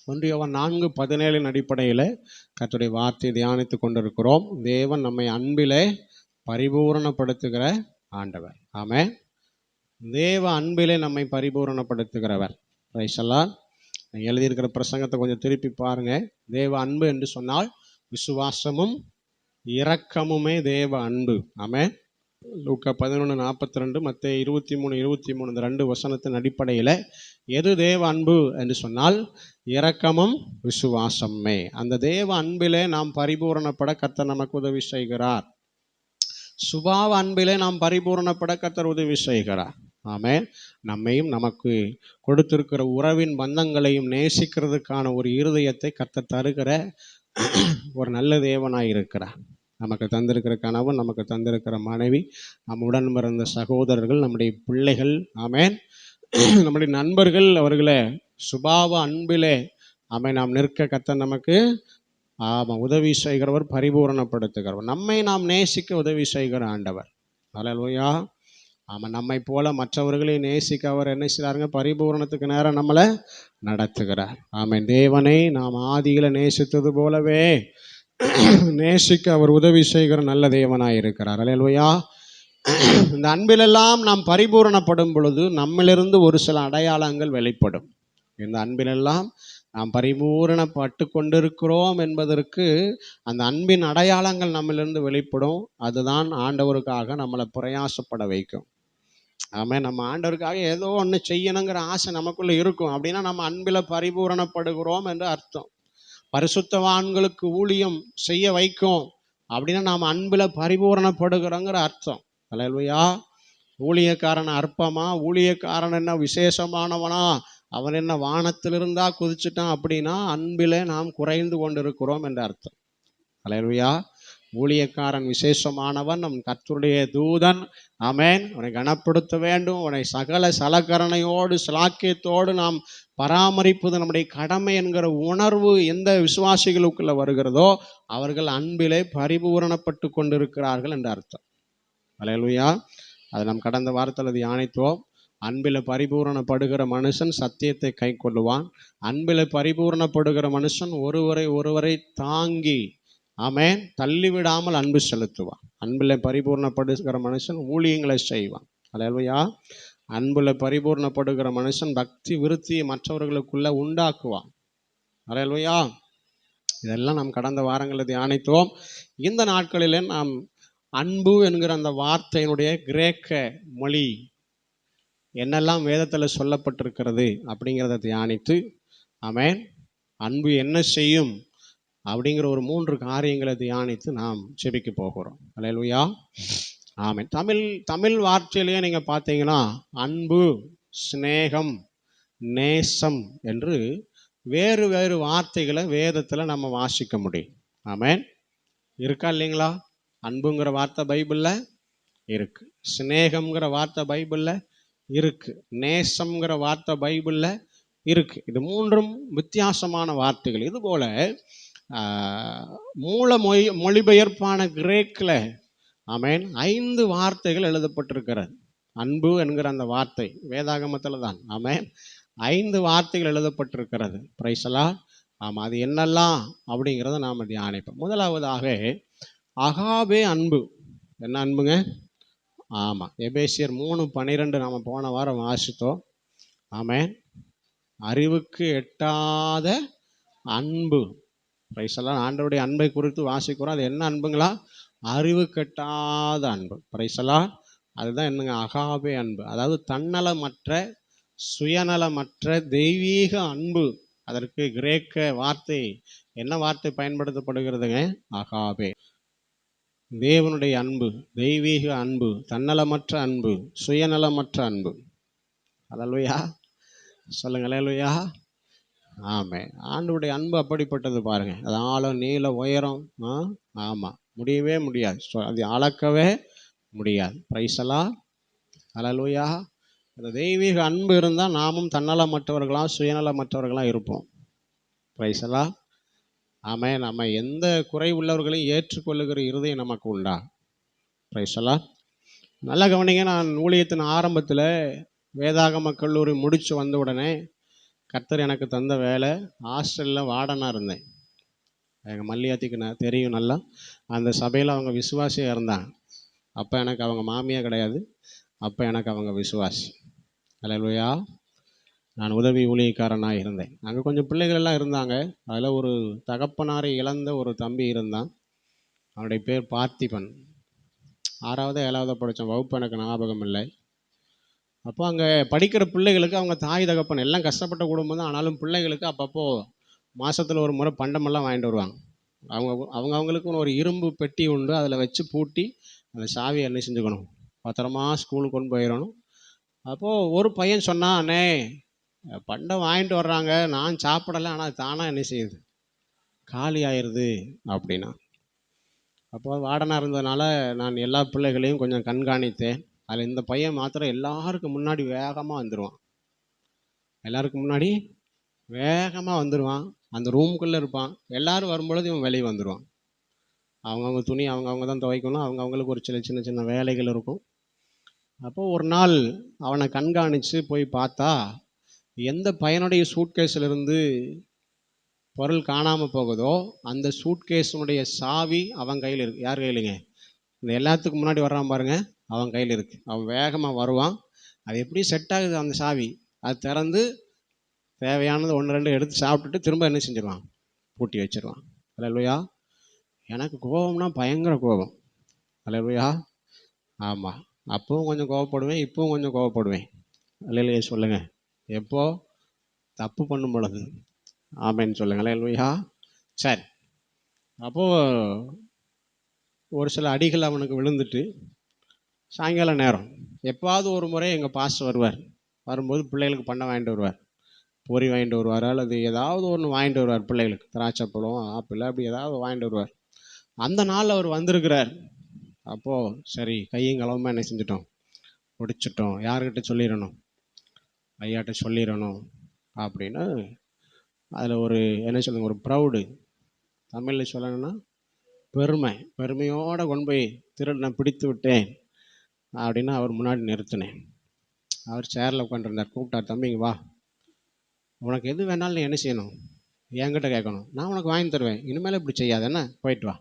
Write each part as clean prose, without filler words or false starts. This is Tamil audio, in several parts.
1 யோவான் 4:17 அடிப்படையில் கர்த்தருடைய வார்த்தையை தியானித்து கொண்டிருக்கிறோம். தேவன் நம்மை அன்பிலே பரிபூரணப்படுத்துகிற ஆண்டவர். ஆமென். தேவ அன்பிலே நம்மை பரிபூரணப்படுத்துகிறவர். Price the Lord. எழுதியிருக்கிற பிரசங்கத்தை கொஞ்சம் திருப்பி பாருங்க. தேவ அன்பு என்று சொன்னால் விசுவாசமும் இரக்கமுமே தேவ அன்பு. ஆமென். லூக்கா 11:42, மத்தேயு 23:23 இந்த 2 வசனத்தின் அடிப்படையில் எது தேவ அன்பு என்று சொன்னால் இரக்கமும் விசுவாசமே. அந்த தேவ அன்பிலே நாம் பரிபூரணப்பட கர்த்தர் நமக்கு உதவி செய்கிறார். சுபாவ அன்பிலே நாம் பரிபூரணப்பட கர்த்தர் உதவி செய்கிறார். ஆமென். நம்மையும் நமக்கு கொடுத்திருக்கிற உறவின் பந்தங்களையும் நேசிக்கிறதுக்கான ஒரு இருதயத்தை கர்த்தர் தருகிற ஒரு நல்ல தேவனாய் இருக்கிறார். நமக்கு தந்திருக்கிற கணவன், நமக்கு தந்திருக்கிற மனைவி, நம்முடன் பிறந்த சகோதரர்கள், நம்முடைய பிள்ளைகள், ஆமென், நம்முடைய நண்பர்கள், அவர்களை சுபாவ அன்பிலே நாம் நிற்க கர்த்தர் நமக்கு உதவி செய்கிறவர், பரிபூரணப்படுத்துகிறவர். நம்மை நாம் நேசிக்க உதவி செய்கிற ஆண்டவர். அல்லேலூயா. நம்மை போல மற்றவர்களை நேசிக்க அவர் என்ன செய்கிறாருங்க? பரிபூரணத்துக்கு நேரம் நம்மளை நடத்துகிறார். ஆமென். தேவனை நாம் ஆதியில நேசித்தது போலவே நேசிக்க அவர் உதவி செய்கிற நல்ல தேவனாய் இருக்கிறார். அல்லேலூயா. இந்த அன்பிலெல்லாம் நாம் பரிபூரணப்படும் பொழுது நம்மிலிருந்து ஒரு சில அடையாளங்கள் வெளிப்படும். இந்த அன்பிலெல்லாம் நாம் பரிபூரணப்பட்டு கொண்டிருக்கிறோம் என்பதற்கு அந்த அன்பின் அடையாளங்கள் நம்மிலிருந்து வெளிப்படும். அதுதான் ஆண்டவருக்காக நம்மளை பிரயாசப்பட வைக்கும். ஆமென். நம்ம ஆண்டவருக்காக ஏதோ ஒன்று செய்யணுங்கிற ஆசை நமக்குள்ள இருக்கும். அப்படின்னா நம்ம அன்பில பரிபூரணப்படுகிறோம் என்று அர்த்தம். பரிசுத்தவான்களுக்கு ஊழியம் செய்ய வைக்கும் அப்படின்னா நாம் அன்பில பரிபூரணப்படுகிறோங்கிற அர்த்தம். அல்லேலூயா. ஊழியக்காரன் அற்பமா? ஊழியக்காரன் என்ன விசேஷமானவனா? அவன் என்ன வானத்தில் இருந்தா குதிச்சுட்டான் அப்படின்னா அன்பிலே நாம் குறைந்து கொண்டிருக்கிறோம் என்ற அர்த்தம். அல்லேலூயா. ஊழியக்காரன் விசேஷமானவன், நம் கர்த்தருடைய தூதன். ஆமென். உன்னை கனப்படுத்த வேண்டும். உன்னை சகல சலக்கரணையோடு சிலாக்கியத்தோடு நாம் பராமரிப்பது நம்முடைய கடமை என்கிற உணர்வு எந்த விசுவாசிகளுக்குள்ள வருகிறதோ அவர்கள் அன்பிலே பரிபூரணப்பட்டு கொண்டிருக்கிறார்கள் என்ற அர்த்தம். அல்லேலூயா. அதை நாம் கடந்த வாரத்தில் தியானித்தோம். அன்பில பரிபூரணப்படுகிற மனுஷன் சத்தியத்தை கை கொள்ளுவான். அன்பில பரிபூரணப்படுகிற மனுஷன் ஒருவரை தாங்கி, ஆமென், தள்ளிவிடாமல் அன்பு செலுத்துவான். அன்பில பரிபூரணப்படுகிற மனுஷன் ஊழியங்களை செய்வான். அல்லேலூயா. அன்புல பரிபூர்ணப்படுகிற மனுஷன் பக்தி விருத்தியை மற்றவர்களுக்குள்ள உண்டாக்குவான். அல்லேலூயா. இதெல்லாம் நாம் கடந்த வாரங்களில் தியானித்தோம். இந்த நாட்களிலே நாம் அன்பு என்கிற அந்த வார்த்தையினுடைய கிரேக்க மொழி என்னெல்லாம் வேதத்தில் சொல்லப்பட்டிருக்கிறது அப்படிங்கிறத தியானித்து, ஆமென், அன்பு என்ன செய்யும் அப்படிங்கிற ஒரு 3 காரியங்களை தியானித்து நாம் செபிக்க போகிறோம். அல்லேலூயா. ஆமென். தமிழ் வார்த்தையிலேயே நீங்கள் பார்த்தீங்கன்னா அன்பு, சிநேகம், நேசம் என்று வேறு வேறு வார்த்தைகளை வேதத்தில் நம்ம வாசிக்க முடியும். ஆமென். இருக்கா இல்லைங்களா? அன்புங்கிற வார்த்தை பைபிளில் இருக்கு. சிநேகம்ங்கிற வார்த்தை பைபிளில் இருக்கு. நேசம்ங்கிற வார்த்தை பைபிளில் இருக்கு. இது 3ம் வித்தியாசமான வார்த்தைகள். இதுபோல மூல மொழிபெயர்ப்பான கிரேக்கில், ஆமென், 5 வார்த்தைகள் எழுதப்பட்டிருக்கிறது. அன்பு என்கிற அந்த வார்த்தை வேதாகமத்தில் தான், ஆமென், 5 வார்த்தைகள் எழுதப்பட்டிருக்கிறது. Price the Lord. ஆமாம். அது என்னெல்லாம் அப்படிங்கிறத நாம் தியானிப்போம். முதலாவதாக அகாபே அன்பு. என்ன அன்புங்க? ஆமாம், எபேசியர் 3:12 நாம் போன வாரம் வாசித்தோம். ஆமென். அறிவுக்கு எட்டாத அன்பு. Price the Lord. ஆண்டவருடைய அன்பை குறித்து வாசிக்கிறோம். அது என்ன அன்புங்களா? அறிவுக்கு எட்டாத அன்பு. Price the Lord. அதுதான் என்னங்க? அகாபே அன்பு. அதாவது தன்னலமற்ற, சுயநலமற்ற தெய்வீக அன்பு. அதற்கு கிரேக்க வார்த்தை என்ன வார்த்தை பயன்படுத்தப்படுகிறதுங்க? அகாபே. தேவனுடைய அன்பு, தெய்வீக அன்பு, தன்னலமற்ற அன்பு, சுயநலமற்ற அன்பு. அல்லேலூயா. சொல்லுங்க அல்லேலூயா. ஆமென். ஆண்டவருடைய அன்பு அப்படிப்பட்டது பாருங்க. அது ஆழம், நீள, உயரம், ஆமாம், முடியவே முடியாது. அது அளக்கவே முடியாது. Praise the lord. அல்லேலூயா. அந்த தெய்வீக அன்பு இருந்தால் நாமும் தன்னலமற்றவர்களாக, சுயநலமற்றவர்களாக இருப்போம். Praise the lord. ஆமென். நம்ம எந்த குறை உள்ளவர்களையும் ஏற்றுக்கொள்ளுகிற இருதயம் நமக்கு உண்டா? Praise the lord. நல்லா கவனிங்க. நான் ஊழியத்தின் ஆரம்பத்தில் வேதாகம கல்லூரி முடித்து வந்த உடனே கர்த்தர் எனக்கு தந்த வேலை, ஹாஸ்டலில் வார்டனாக இருந்தேன். எங்கள் மல்லியாத்திக்கு நான் தெரியும் நல்லா. அந்த சபையில் அவங்க விசுவாசியாக இருந்தாங்க. அப்போ எனக்கு அவங்க மாமியாக கிடையாது, அப்போ எனக்கு அவங்க விசுவாசி. அல்லேலூயா. நான் உதவி ஊழியக்காரனாக இருந்தேன். அங்கே கொஞ்சம் பிள்ளைகள் எல்லாம் இருந்தாங்க. அதில் ஒரு தகப்பனாரை இழந்த ஒரு தம்பி இருந்தான். அவனுடைய பேர் பார்த்திபன். 6வது 7வது படித்தான், வகுப்பு எனக்கு ஞாபகம் இல்லை. அப்போ அங்கே படிக்கிற பிள்ளைகளுக்கு அவங்க தாய் தகப்பன் எல்லாம் கஷ்டப்பட்ட குடும்பம் தான். ஆனாலும் பிள்ளைகளுக்கு அப்பப்போ மாதத்தில் ஒரு முறை பண்டமெல்லாம் வாங்கிட்டு வருவாங்க. அவங்களுக்குன்னு ஒரு இரும்பு பெட்டி உண்டு, அதில் வச்சு பூட்டி அந்த சாவியை என்ன செஞ்சுக்கணும், பத்திரமா ஸ்கூலுக்கு கொண்டு போயிடணும். அப்போது ஒரு பையன் சொன்னான், அண்ணே பண்டம் வாங்கிட்டு வர்றாங்க, நான் சாப்பிடலை, ஆனால் தானாக என்ன செய்யுது, காலி ஆயிடுது அப்படின்னா. அப்போ வார்டனாக இருந்ததுனால நான் எல்லா பிள்ளைகளையும் கொஞ்சம் கண்காணித்தேன். அதில் இந்த பையன் மாத்திரம் எல்லாருக்கும் முன்னாடி வேகமாக வந்துடுவான். எல்லாருக்கும் முன்னாடி வேகமாக வந்துடுவான். அந்த ரூமுக்குள்ளே இருப்பான். எல்லோரும் வரும்பொழுது இவன் வெளியே வந்துடுவான். அவங்கவுங்க துணி அவங்கவுங்க தான் துவைக்கணும். அவங்கவுங்களுக்கு ஒரு சின்ன சின்ன வேலைகள் இருக்கும். அப்போது ஒரு நாள் அவனை கண்காணித்து போய் பார்த்தா, எந்த பையனுடைய சூட்கேஸிலிருந்து பொருள் காணாமல் போகுதோ அந்த சூட்கேஸுடைய சாவி அவன் கையில் இருக்குது. யார் கையிலுங்க? இந்த எல்லாத்துக்கும் முன்னாடி வர்றான் பாருங்க, அவன் கையில் இருக்குது. அவன் வேகமாக வருவான். அது எப்படி செட் ஆகுது அந்த சாவி, அது திறந்து தேவையானது 1 2 எடுத்து சாப்பிட்டுட்டு திரும்ப என்ன செஞ்சிருவான், பூட்டி வச்சிருவான். அல்லேலூயா. எனக்கு கோபம்னா பயங்கர கோபம். அல்லேலூயா. ஆமாம், அப்பவும் கொஞ்சம் கோவப்படுவேன், இப்பவும் கொஞ்சம் கோவப்படுவேன். அல்லேலூயா சொல்லுங்கள். எப்போ தப்பு பண்ணும் பொழுது. ஆமேன்னு சொல்லுங்கள். அல்லேலூயா. சரி, அப்போது ஒரு சில அடிகள் அவனுக்கு விழுந்துட்டு, சாயங்கால நேரம் எப்பாவது ஒரு முறை எங்கள் பாஸ்டர் வருவார். வரும்போது பிள்ளைகளுக்கு பண்ண வாங்கிட்டு வருவார். பொறி வாங்கிட்டு வருவார், அல்லது ஏதாவது ஒன்று வாங்கிட்டு வருவார் பிள்ளைகளுக்கு. திராட்சை பழம், ஆப்பிள், அப்படி ஏதாவது வாங்கிட்டு வருவார். அந்த நாள் அவர் வந்திருக்கிறார். அப்போது சரி, கையும் களவுமா என்ன செஞ்சிட்டோம், முடிச்சிட்டோம். யார்கிட்ட சொல்லிடணும், ஐயாட்ட சொல்லிடணும் அப்படின்னு அதில் ஒரு என்ன சொல்லுங்க, ஒரு ப்ரௌடு, தமிழில் சொல்லணும்னா பெருமையோடு கொண்டு போய் நான் பிடித்து விட்டேன் அப்படின்னு அவர் முன்னாடி நிறுத்தினேன். அவர் சேரில் உட்காந்துருந்தார். கூப்பிட்டார், தம்பிங்க வா, உனக்கு எது வேணாலும் நீ என்ன செய்யணும், என்கிட்ட கேட்கணும், நான் உனக்கு வாங்கி தருவேன், இனிமேல் இப்படி செய்யாத, என்ன போயிட்டு வா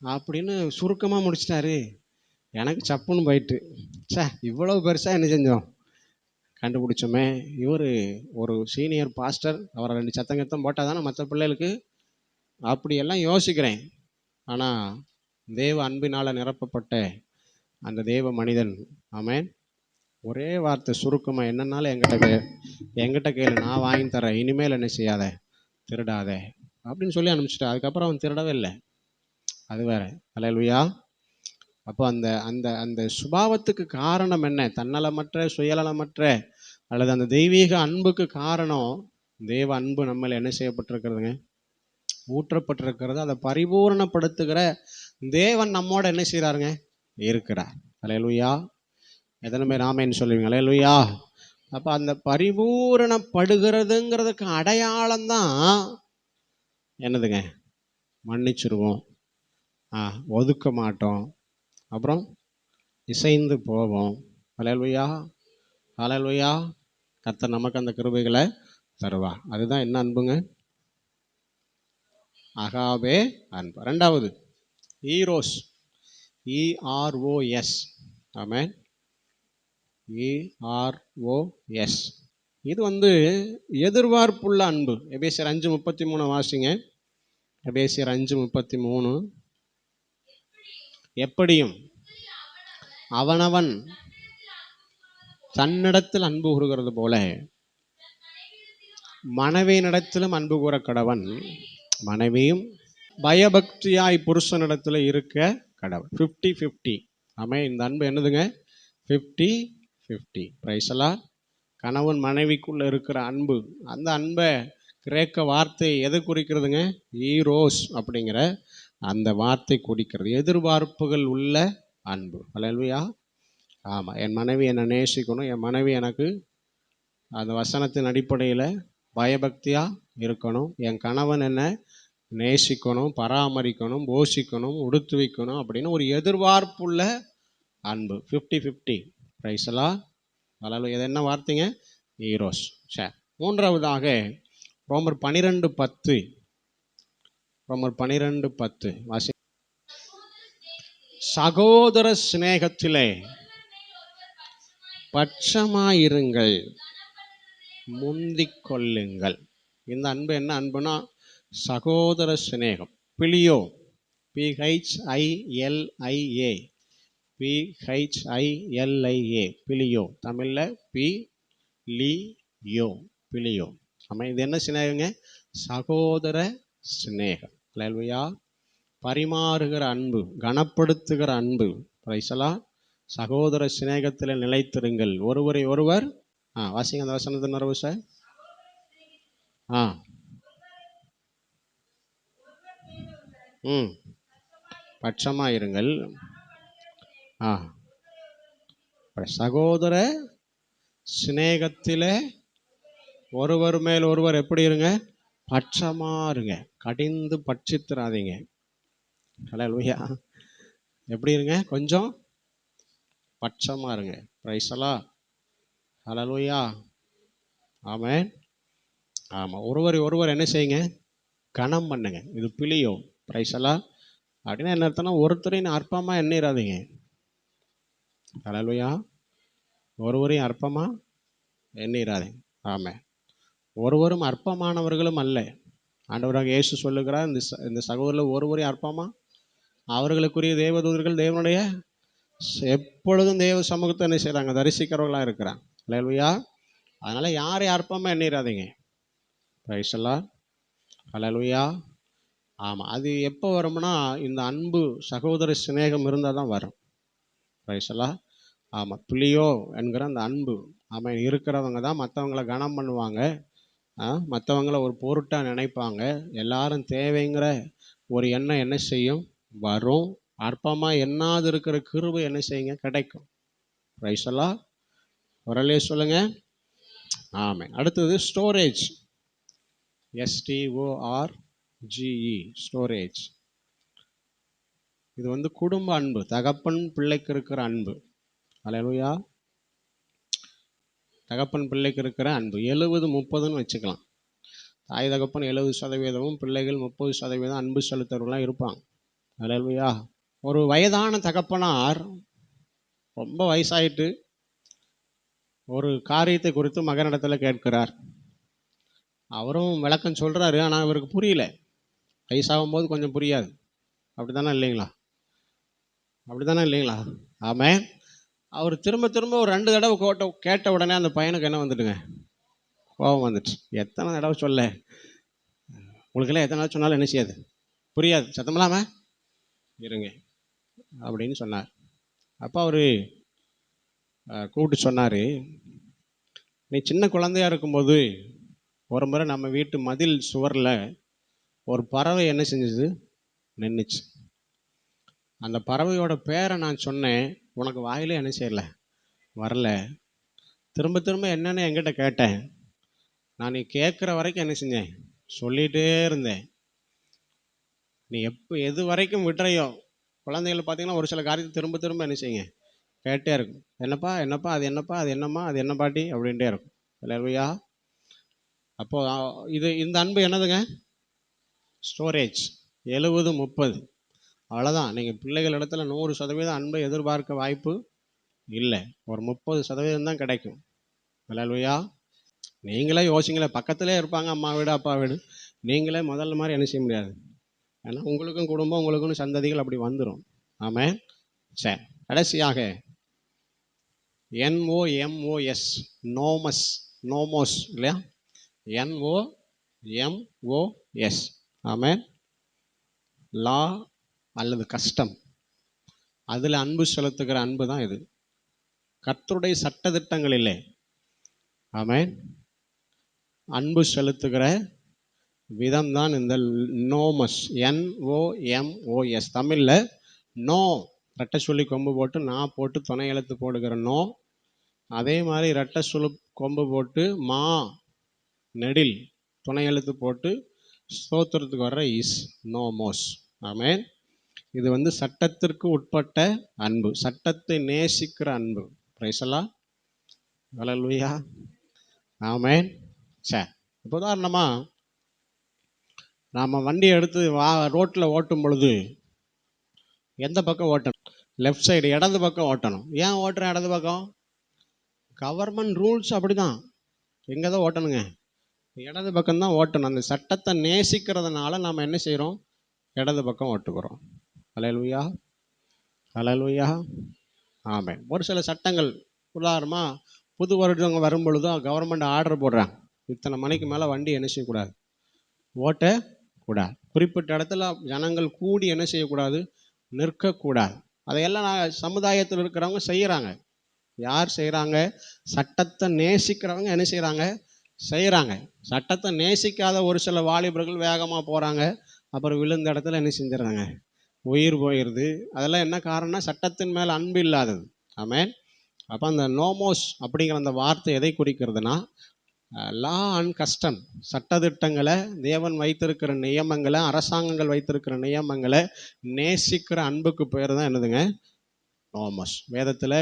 அப்படின்னு சுருக்கமாக முடிச்சிட்டாரு. எனக்கு சப்புன்னு போயிட்டு, சே இவ்வளவு பெருசாக என்ன செஞ்சோம், கண்டுபிடிச்சோமே. இவர் ஒரு சீனியர் பாஸ்டர், அவரை 2 சத்தம் போட்டால் தானே மற்ற பிள்ளைகளுக்கு, அப்படியெல்லாம் யோசிக்கிறேன். ஆனால் தேவ அன்பினால் நிரப்பப்பட்ட அந்த தேவ மனிதன், ஆமேன், ஒரே வார்த்தை சுருக்கமாக, என்னன்னாலும் எங்கிட்ட கேளு, நான் வாங்கி தரேன், இனிமேல் என்ன செய்யாத, திருடாத அப்படின்னு சொல்லி அனுப்பிச்சிட்டேன். அதுக்கப்புறம் அவன் திருடவே இல்லை, அது வேற. அல்லேலூயா. அப்போ அந்த அந்த அந்த சுபாவத்துக்கு காரணம் என்ன, தன்னலமற்ற சுயநலமற்ற அல்லது அந்த தெய்வீக அன்புக்கு காரணம் தேவ அன்பு நம்மள என்ன செய்யப்பட்டிருக்கிறதுங்க, ஊற்றப்பட்டிருக்கிறது. அதை பரிபூரணப்படுத்துகிற தேவன் நம்மோட என்ன செய்கிறாருங்க, இருக்கிறார். அல்லேலூயா. எத்தனை பேர் ஆமேன்னு சொல்லுவீங்க? அல்லேலூயா. அப்போ அந்த பரிபூரணப்படுகிறதுங்கிறதுக்கு அடையாளம்தான் என்னதுங்க, மன்னிச்சிருவோம், ஒதுக்க மாட்டோம், அப்புறம் இசைந்து போவோம். அல்லேலூயா. அல்லேலூயா. கர்த்தர் நமக்கு அந்த கிருபைகளை தருவா. அதுதான் என்ன அன்புங்க, அகாபே அன்பு. 2வது ஈரோஸ், EROS. ஆமென். EROS. இது எதிர்பார்ப்புள்ள அன்பு. எபேசியர் 5:33 வாசிங்க. எபேசியர் 5:33. எப்படியும் அவனவன் தன்னிடத்தில் அன்பு கூறுகிறது போல மனைவியினிடத்திலும் அன்பு கூற கடவன், மனைவியும் பயபக்தியாய் புருஷனிடத்தில் இருக்க கடவன். 50-50. ஆமென். இந்த அன்பு என்னதுங்க, 50-50. பிரைஸ் எல்லாம். கணவன் மனைவிக்குள்ள இருக்கிற அன்பு, அந்த அன்பை கிரேக்க வார்த்தை எது குறிக்கிறதுங்க, ஈரோஸ் அப்படிங்கிற அந்த வார்த்தை குறிக்கிறது எதிர்பார்ப்புகள் உள்ள அன்பு. அல்லேலூயா. ஆமாம், என் மனைவி என்னை நேசிக்கணும், என் மனைவி எனக்கு அந்த வசனத்தின் அடிப்படையில் பயபக்தியாக இருக்கணும், என் கணவன் என்னை நேசிக்கணும், பராமரிக்கணும், போஷிக்கணும், உடுத்து வைக்கணும் அப்படின்னு ஒரு எதிர்பார்ப்புள்ள அன்பு. 50-50. பிரைஸ் எல்லாம். அல்லேலூயா. இது என்ன வார்த்தைங்க, ஈரோஸ். சரி, மூன்றாவதாக ரோமர் 12:10. ரோமர் 12:10 வாசி. சகோதர சிநேகத்திலே பட்சமாயிருங்கள், முந்திக் கொள்ளுங்கள். இந்த அன்பு என்ன அன்புனா சகோதர சிநேகம். பிலியோ, PHILIA, PHILIA, பிலியோ. தமிழில் பிலியோ, பிலியோ. ஆமாம், இது என்ன சிநேகங்க? சகோதர சிநேகம். அல்லேலூயா. பரிமாறுகிற அன்பு, கனப்படுத்துகிற அன்பு. பிரைசலா. சகோதர சிநேகத்தில் நிலைத்திருங்கள், ஒருவரை ஒருவர். வாசிங்க அந்த வசனத்தை மரபு சார். பட்சமாயிருங்கள். சகோதர சிநேகத்திலே ஒருவர் மேல் ஒருவர் எப்படி இருங்க? பட்சமா இருங்க. கடிந்து பட்சித்துறாதீங்க. ஹல்லேலூயா. எப்படி இருங்க? கொஞ்சம் பட்சமா இருங்க. பிரைஸலா. ஹல்லேலூயா. ஆமென். ஆமாம், ஒருவர் ஒருவர் என்ன செய்யுங்க? கனம் பண்ணுங்க. இது பிலியோ. பிரைஸலா. அப்படின்னா என்ன அர்த்தம்னா, ஒருத்தரையும் அற்பமாக எண்ணிராதீங்க. ஹல்லேலூயா. ஒருவரையும் அற்பமாக எண்ணிராதீங்க. ஆமாம், ஒருவரும் அற்பமானவர்களும் அல்ல. ஆண்டவராக இயேசு சொல்லுகிறார், இந்த சகோதரர்கள் ஒருவரையும் அற்பமா, அவர்களுக்குரிய தேவதூதர்கள் தேவனுடைய எப்பொழுதும் தேவ சமூகத்தை என்ன செய்கிறாங்க? தரிசிக்கிறவர்களாக இருக்கிறாங்க. ஹல்லேலூயா. அதனால் யாரையும் அற்பமாக எண்ணிராதீங்க. பிரைஸலா. ஹல்லேலூயா. ஆமாம், அது எப்போ வரும்னா, இந்த அன்பு சகோதர சிநேகம் இருந்தால் தான் வரும். பிரைஸலா. ஆமாம், பிலியோ என்கிற அந்த அன்பு ஆமாம் இருக்கிறவங்க தான் மற்றவங்களை கனம் பண்ணுவாங்க, மற்றவங்கள ஒரு பொருட்டாக நினைப்பாங்க. எல்லாரும் தேவைங்கிற ஒரு எண்ணம் என்ன செய்யும்? வரும். அற்பமாக எண்ணாது இருக்கிற கிருபை என்ன செய்யுங்க? கிடைக்கும். பிரைஸலா. ஒரே சொல்லுங்க. ஆமாம். அடுத்தது ஸ்டோரேஜ். STORGE, storage. இது வந்து குடும்ப அன்பு, தகப்பன் பிள்ளைக்கு இருக்கிற அன்பு. அல்லேலூயா. தகப்பன் பிள்ளைக்கு இருக்கிற அன்பு 70-30ன்னு வச்சுக்கலாம். தாய் தகப்பன் 70%, பிள்ளைகள் 30% அன்பு செலுத்துறவங்களாம் இருப்பாங்க. அல்லேலூயா. ஒரு வயதான தகப்பனார் ரொம்ப வயசாயிட்டு ஒரு காரியத்தை குறித்து மகனிடத்தில் கேட்கிறார். அவரும் விளக்கம் சொல்கிறாரு, ஆனால் இவருக்கு புரியல. வயசாகும் போது கொஞ்சம் புரியாது. அப்படி தானே இல்லைங்களா? அப்படி தானே இல்லைங்களா? ஆமாம். அவர் திரும்ப திரும்ப ஒரு 2 தடவை கேட்ட உடனே அந்த பையனுக்கு என்ன வந்துட்டுங்க? கோபம் வந்துட்டு. எத்தனை தடவை சொல்ல? உங்களுக்கெல்லாம் எத்தனை தடவை சொன்னாலும் என்ன செய்யாது? புரியாது. சத்தமில்லாமல் இருங்க அப்படின்னு சொன்னார். அப்போ அவர் கூப்பிட்டு சொன்னார், நீ சின்ன குழந்தையா இருக்கும்போது ஒரு முறை நம்ம வீட்டு மதில் சுவரில் ஒரு பறவை என்ன செஞ்சுது? நின்றுச்சு. அந்த பறவையோட பேரை நான் சொன்னேன், உனக்கு வாயிலே என்ன செய்யலை? வரல. திரும்ப திரும்ப என்னென்னு என்கிட்ட கேட்டேன். நான் நீ கேட்குற வரைக்கும் என்ன செஞ்சேன்? சொல்லிகிட்டே இருந்தேன். நீ எது வரைக்கும் விட்டுறையோ, குழந்தைகளை பார்த்தீங்கன்னா ஒரு சில காரியத்தை திரும்ப திரும்ப என்ன செய்யுங்க? கேட்டே இருக்கும். என்னப்பா என்னப்பா, அது என்னப்பா, அது என்னம்மா, அது என்ன பாட்டி அப்படின்ட்டே இருக்கும். இல்லையா? அப்போது இந்த அன்பு என்னதுங்க? ஸ்டோரேஜ். 70-30 அவ்வளோதான். நீங்கள் பிள்ளைகள் இடத்துல 100% அன்பை எதிர்பார்க்க வாய்ப்பு இல்லை. ஒரு 30% தான் கிடைக்கும். இல்லையா? நீங்களே யோசிங்களே, பக்கத்திலே இருப்பாங்க அம்மா வீடு அப்பா வீடு. நீங்களே முதல்ல மாதிரி என்ன செய்ய முடியாது. ஏன்னா உங்களுக்கும் குடும்பம், உங்களுக்கும் சந்ததிகள் அப்படி வந்துடும். ஆமாம். சரி, கடைசியாக NOMOS, நோமஸ், நோமோஸ் இல்லையா? NOMOS. ஆமாம். லா அல்லது கஸ்டம், அதில் அன்பு செலுத்துகிற அன்பு தான் இது. கர்த்தருடைய சட்டதிட்டங்கள் இல்லை. ஆமாம். அன்பு செலுத்துகிற விதம் தான் இந்த நோமஸ், NOMOS. தமிழில் நோ ரெட்டை சொல்லி கொம்பு போட்டு நான் போட்டு துணை எழுத்து போடுகிற நோ, அதே மாதிரி ரெட்டை சொல்லு கொம்பு போட்டு மா நெடில் துணை எழுத்து போட்டு ஸ்தோத்திரத்துக்கு வர்ற இஸ் நோமோஸ். ஆமென். இது வந்து சட்டத்திற்கு உட்பட்ட அன்பு, சட்டத்தை நேசிக்கிற அன்பு. பிரைஸ் எல்லாம். ஹல்லேலூயா. ஆமென். சரி, இப்போ உதாரணமாக நாம் வண்டியை எடுத்து ரோட்டில் ஓட்டும் பொழுது எந்த பக்கம் ஓட்டணும்? லெஃப்ட் சைடு, இடது பக்கம் ஓட்டணும். ஏன் ஓட்டுறேன் இடது பக்கம்? கவர்மெண்ட் ரூல்ஸ் அப்படி தான். எங்கே தான் ஓட்டணுங்க? இடது பக்கம் தான் ஓட்டணும். அந்த சட்டத்தை நேசிக்கிறதுனால நாம் என்ன செய்கிறோம்? இடது பக்கம் ஓட்டுக்கிறோம். ஹல்லேலூயா, ஹல்லேலூயா, ஆமென். ஒரு சில சட்டங்கள், உதாரணமாக புது வருடம் வரும் பொழுதும் கவர்மெண்ட் ஆர்டர் போடுறாங்க, இத்தனை மணிக்கு மேலே வண்டி என்ன செய்யக்கூடாது? ஓட்டக்கூடாது. குறிப்பிட்ட இடத்துல ஜனங்கள் கூடி என்ன செய்யக்கூடாது? நிற்கக்கூடாது. அதையெல்லாம் சமுதாயத்தில் இருக்கிறவங்க செய்கிறாங்க. யார் செய்கிறாங்க? சட்டத்தை நேசிக்கிறவங்க என்ன செய்கிறாங்க? செய்கிறாங்க. சட்டத்தை நேசிக்காத ஒரு சில வாலிபர்கள் வேகமாக போகிறாங்க, அப்புறம் விழுந்த இடத்துல என்ன செஞ்சிடறாங்க? உயிர் போயிடுது. அதெல்லாம் என்ன காரணம்னா சட்டத்தின் மேல் அன்பு இல்லாதது. ஆமென். அப்போ அந்த நோமோஸ் அப்படிங்கிற அந்த வார்த்தை எதை குறிக்கிறதுனா, லா அண்ட் கஸ்டம், சட்டத்திட்டங்களை, தேவன் வைத்திருக்கிற நியமங்களை, அரசாங்கங்கள் வைத்திருக்கிற நியமங்களை நேசிக்கிற அன்புக்கு பேர் தான் என்னதுங்க? நோமோஸ். வேதத்தில்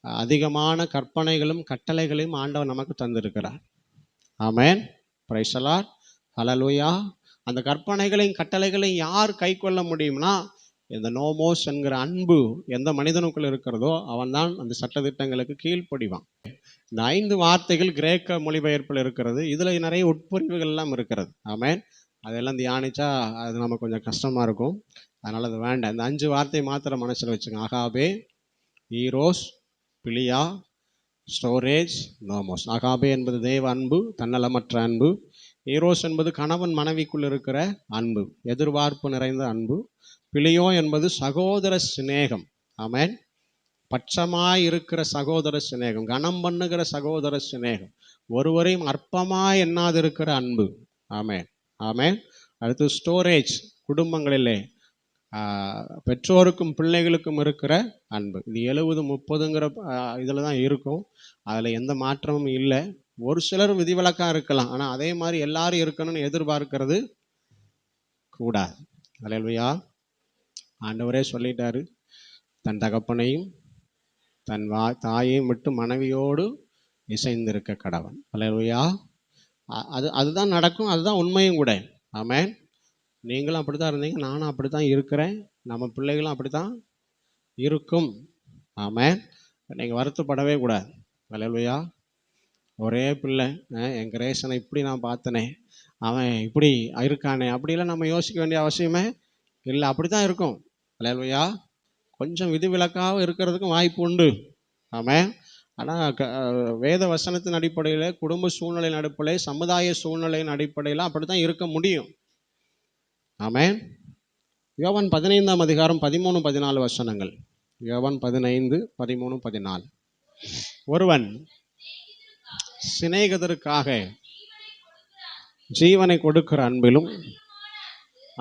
அதிகமான கற்பனைகளும் கட்டளைகளையும் ஆண்டவர் நமக்கு தந்திருக்கிறார். ஆமென். பிரைஸ் தி லார்ட், ஹல்லேலூயா. அந்த கற்பனைகளையும் கட்டளைகளையும் யார் கை கொள்ள முடியும்னா, இந்த நோமோஸ் என்கிற அன்பு எந்த மனிதனுக்குள் இருக்கிறதோ அவன்தான் அந்த சட்டத்திட்டங்களுக்கு கீழ்ப்படிவான். இந்த 5 வார்த்தைகள் கிரேக்க மொழிபெயர்ப்பில் இருக்கிறது. இதில் நிறைய உட்பிரிவுகள்லாம் இருக்கிறது. ஆமென். அதெல்லாம் தியானிச்சா அது நமக்கு கொஞ்சம் கஷ்டமாக இருக்கும். அதனால் அது வேண்டாம். இந்த 5 வார்த்தை மாத்திரம் மனசில் வச்சுங்க. ஆகாபே, ஈரோஸ், பிலியா, ஸ்டோரேஜ், நோமோஸ். ஆகாபே என்பது தேவ அன்பு, தன்னலமற்ற அன்பு. ஈரோஸ் என்பது கணவன் மனைவிக்குள் இருக்கிற அன்பு, எதிர்பார்ப்பு நிறைந்த அன்பு. பிலியோ என்பது சகோதர சிநேகம். ஆமென். பட்சமாய் இருக்கிற சகோதர சிநேகம், கனம் பண்ணுகிற சகோதர சிநேகம், ஒருவரையும் அற்பமாய் எண்ணாதிருக்கிற அன்பு. ஆமென், ஆமென். அடுத்து ஸ்டோரேஜ், குடும்பங்களிலே பெற்றோருக்கும் பிள்ளைகளுக்கும் இருக்கிற அன்பு. இது 70-30ங்கிற இதில் தான் இருக்கும். அதில் எந்த மாற்றமும் இல்லை. ஒரு சிலர் விதிவிலக்காக இருக்கலாம், ஆனால் அதே மாதிரி எல்லாரும் இருக்கணும்னு எதிர்பார்க்கிறது கூடாது. ஹல்லேலூயா. ஆண்டவரே சொல்லிட்டாரு, தன் தகப்பனையும் தன் தாயையும் விட்டு மனைவியோடு இசைந்திருக்க கடவன். ஹல்லேலூயா. அதுதான் நடக்கும், அதுதான் உண்மையும் கூட. ஆமென். நீங்களும் அப்படி தான் இருந்தீங்க, நானும் அப்படி தான் இருக்கிறேன், நம்ம பிள்ளைகளும் அப்படி தான் இருக்கும். ஆமென். நீங்கள் வருத்தப்படவே கூடாது. ஹல்லேலூயா. ஒரே பிள்ளை, என் கிரேசனை இப்படி நான் பார்த்தனே, அவன் இப்படி இருக்கானே, அப்படிலாம் நம்ம யோசிக்க வேண்டிய அவசியமே இல்லை. அப்படி தான் இருக்கும். ஹல்லேலூயா. கொஞ்சம் விதிவிலக்காக இருக்கிறதுக்கும் வாய்ப்பு உண்டு. ஆமென். ஆனால் வேத வசனத்தின் அடிப்படையில், குடும்ப சூழ்நிலையின் அடிப்படையில், சமுதாய சூழ்நிலையின் அடிப்படையில் அப்படி தான் இருக்க முடியும். ஆமென். யோவான் 15ஆம் அதிகாரம் 13-14 வசனங்கள். யோவான் 15, 13, 14. ஒருவன் சிநேகிதருக்காக ஜீவனை கொடுக்கிற அன்பிலும்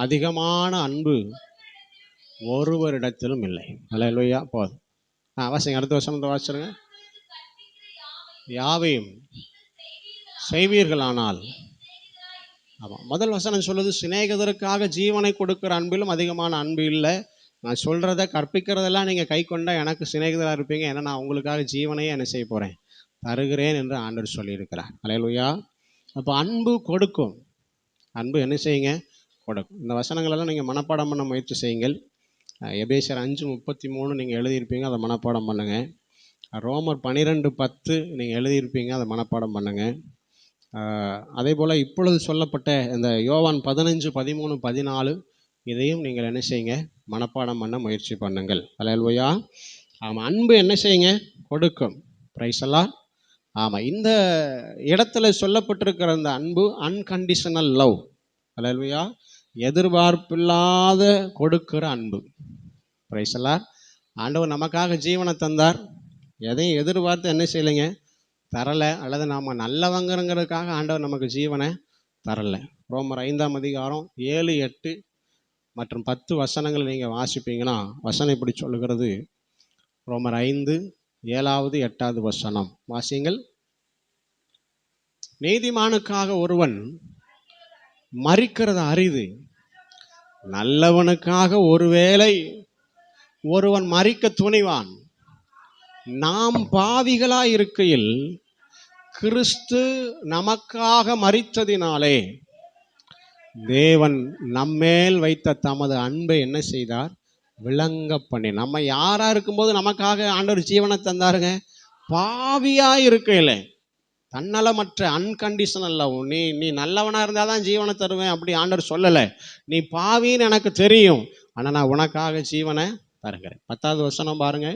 அதிகமான அன்பு ஒருவரிடத்திலும் இல்லை. ஹல்லேலூயா. போதும். வாசிங்க, அடுத்த வசனத்தை வாசிச்சிருங்க. யாவையும் செய்வீர்களானால். ஆமாம், முதல் வசனம் சொல்லுது சிநேகிதருக்காக ஜீவனை கொடுக்கிற அன்பிலும் அதிகமான அன்பு இல்லை. நான் சொல்கிறத கற்பிக்கிறதெல்லாம் நீங்கள் கை கொண்டா எனக்கு சிநேகிதராக இருப்பீங்க, ஏன்னா நான் உங்களுக்காக ஜீவனையே என்ன செய்ய போகிறேன்? தருகிறேன் என்று ஆண்டவர் சொல்லியிருக்கிறார். ஹல்லேலூயா. அப்போ அன்பு கொடுக்கும். அன்பு என்ன செய்யுங்க? கொடுக்கும். இந்த வசனங்களெல்லாம் நீங்கள் மனப்பாடம் பண்ண முயற்சி செய்யுங்கள். எபேசியர் 5:33 நீங்கள் எழுதியிருப்பீங்க, அதை மனப்பாடம் பண்ணுங்கள். ரோமர் 12:10 நீங்கள் எழுதியிருப்பீங்க, அதை மனப்பாடம் பண்ணுங்கள். அதே போல் இப்பொழுது சொல்லப்பட்ட இந்த யோவான் 15, 13, 14 இதையும் நீங்கள் என்ன செய்யுங்க? மனப்பாடம் பண்ண முயற்சி பண்ணுங்கள். ஹல்லேலூயா. ஆமாம், அன்பு என்ன செய்யுங்க? கொடுக்கும். Price the Lord. ஆமாம், இந்த இடத்துல சொல்லப்பட்டிருக்கிற அந்த அன்பு அன்கண்டிஷனல் லவ். ஹல்லேலூயா. எதிர்பார்ப்பில்லாத கொடுக்கிற அன்பு. Price the Lord. ஆண்டவர் நமக்காக ஜீவனை தந்தார், எதையும் எதிர்பார்த்து என்ன செய்யலைங்க? தரலை. அல்லது நாம் நல்லவங்கிறதுக்காக ஆண்டவர் நமக்கு ஜீவனை தரலை. ரோமர் 5ஆம் அதிகாரம் 7, 8 மற்றும் 10 வசனங்களை நீங்கள் வாசிப்பீங்கன்னா வசனம் இப்படி சொல்லுகிறது. ரோமர் 5, 7, 8 வசனம் வாசிங்கள். நீதிமானுக்காக ஒருவன் மரிக்கிறது அரிது, நல்லவனுக்காக ஒருவேளை ஒருவன் மரிக்க துணிவான். நாம் பாவிகளாய் இருக்கையில் கிறிஸ்து நமக்காக மரித்ததினாலே தேவன் நம்மேல் வைத்த தமது அன்பை என்ன செய்தார்? விளங்க பண்ணி. நம்ம யாரா இருக்கும்போது நமக்காக ஆண்டவர் ஜீவனை தந்தாருங்க. பாவியா இருக்கையில, தன்னலமற்ற அன்கண்டிஷனல் லவ். நீ நல்லவனா இருந்தாதான் ஜீவனை தருவேன் அப்படி ஆண்டவர் சொல்லலை. நீ பாவின்னு எனக்கு தெரியும், ஆனா நான் உனக்காக ஜீவனை தருகிறேன். 10வது வசனம் பாருங்க.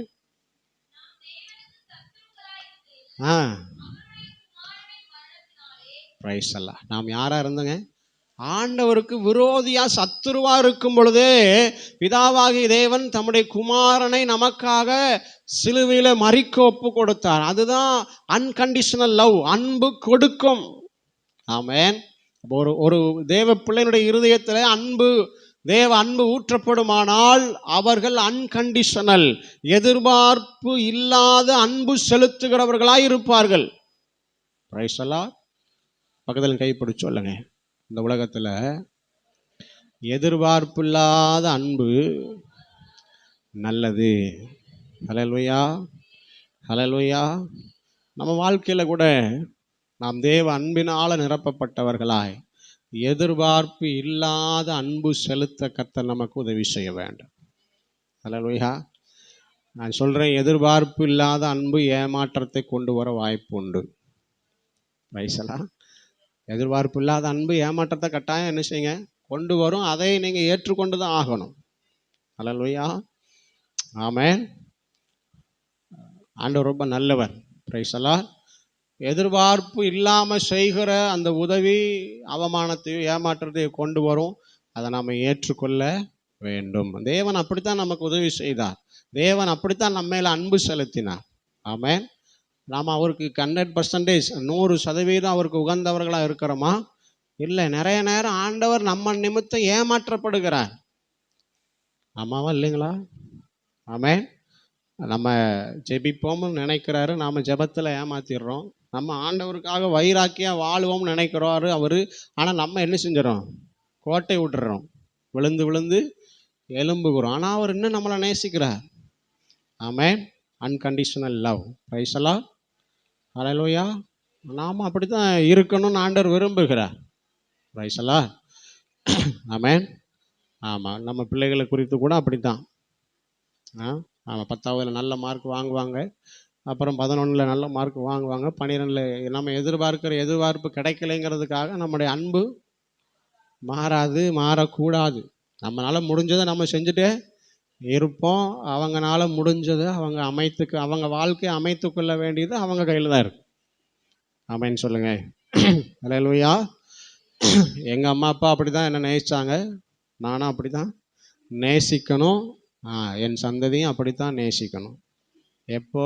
பிரைஸ் எல்லாம். நாம் யாரா இருந்தோங்க? ஆண்டவருக்கு விரோதியா சத்துருவா இருக்கும் பொழுதே பிதாவாகிய தேவன் தம்முடைய குமாரனை நமக்காக சிலுவையில மரிக்க ஒப்பு கொடுத்தார். அதுதான் அன்கண்டிஷனல் லவ், அன்பு கொடுக்கும். ஆமென். ஒரு தேவ பிள்ளையினுடைய இருதயத்தில் தேவ அன்பு ஊற்றப்படுமானால் அவர்கள் அன்கண்டிஷனல், எதிர்பார்ப்பு இல்லாத அன்பு செலுத்துகிறவர்களாய் இருப்பார்கள். பிரைஸ் எல்லாம். பக்கத்தில் கைப்பிடிச்சு சொல்லுங்க, இந்த உலகத்தில் எதிர்பார்ப்பு இல்லாத அன்பு நல்லது. ஹல்லேலூயா, ஹல்லேலூயா. நம்ம வாழ்க்கையில் கூட நாம் தேவ அன்பினால் நிரப்பப்பட்டவர்களாய் எதிர்பார்ப்பு இல்லாத அன்பு செலுத்த கர்த்தர் நமக்கு உதவி செய்ய வேண்டும். ஹல்லேலூயா. நான் சொல்கிறேன், எதிர்பார்ப்பு இல்லாத அன்பு ஏமாற்றத்தை கொண்டு வர வாய்ப்பு உண்டு. வயசெல்லாம் எதிர்பார்ப்பு இல்லாத அன்பு ஏமாற்றத்தை கட்டாயம் என்ன செய்யுங்க? கொண்டு வரும். அதை நீங்கள் ஏற்றுக்கொண்டு தான் ஆகணும். ஹல்லேலூயா, ஆமென். ஆண்டவர் ரொம்ப நல்லவர். பிரைஸ் எல்லாம். எதிர்பார்ப்பு இல்லாமல் செய்கிற அந்த உதவி அவமானத்தையும் ஏமாற்றத்தையும் கொண்டு வரும். அதை நாம் ஏற்றுக்கொள்ள வேண்டும். தேவன் அப்படித்தான் நமக்கு உதவி செய்தார். தேவன் அப்படித்தான் நம்ம மேல அன்பு செலுத்தினார். ஆமென். நாம் அவருக்கு 100% 100% அவருக்கு உகந்தவர்களாக இருக்கிறோமா? இல்லை. நிறைய நேரம் ஆண்டவர் நம்ம நிமித்தம் ஏமாற்றப்படுகிறார். ஆமாவா இல்லைங்களா? ஆமென். நம்ம ஜெபிப்போம்னு நினைக்கிறாரு, நாம் ஜெபத்தில் ஏமாத்திடுறோம். நம்ம ஆண்டவருக்காக வைராக்கியாக வாழ்வோம்னு நினைக்கிறாரு அவர். ஆனால் நம்ம என்ன செஞ்சிடறோம்? கோட்டை விட்டுறோம், விழுந்து விழுந்து எலும்புகிறோம். ஆனால் அவர் இன்னும் நம்மளை நேசிக்கிறார். ஆமென். Unconditional love. பிரைஸ் எல்லாம். ஹல்லேலூயா. நாம் அப்படி தான் இருக்கணும்னு ஆண்டவர் விரும்புகிறார். பிரைஸ் எல்லாம். ஆமென். ஆமாம். நம்ம பிள்ளைகளை குறித்து கூட அப்படித்தான். ஆமாம். 10வது நல்ல மார்க் வாங்குவாங்க, அப்புறம் 11 நல்ல மார்க் வாங்குவாங்க, 12 நம்ம எதிர்பார்க்கிற எதிர்பார்ப்பு கிடைக்கலைங்கிறதுக்காக நம்முடைய அன்பு மாறாது, மாறக்கூடாது. நம்மளால் முடிஞ்சதை நம்ம செஞ்சுட்டே இருப்போம். அவங்களால முடிஞ்சதை அவங்க வாழ்க்கையை அமைத்து கொள்ள வேண்டியது அவங்க கையில் தான் இருக்கு. ஆமென் சொல்லுங்க. ஹல்லேலூயா. எங்கள் அம்மா அப்பா அப்படி தான் என்னை நேசித்தாங்க, நானும் அப்படி தான் நேசிக்கணும். என் சந்ததியும் அப்படித்தான் நேசிக்கணும். எப்போ?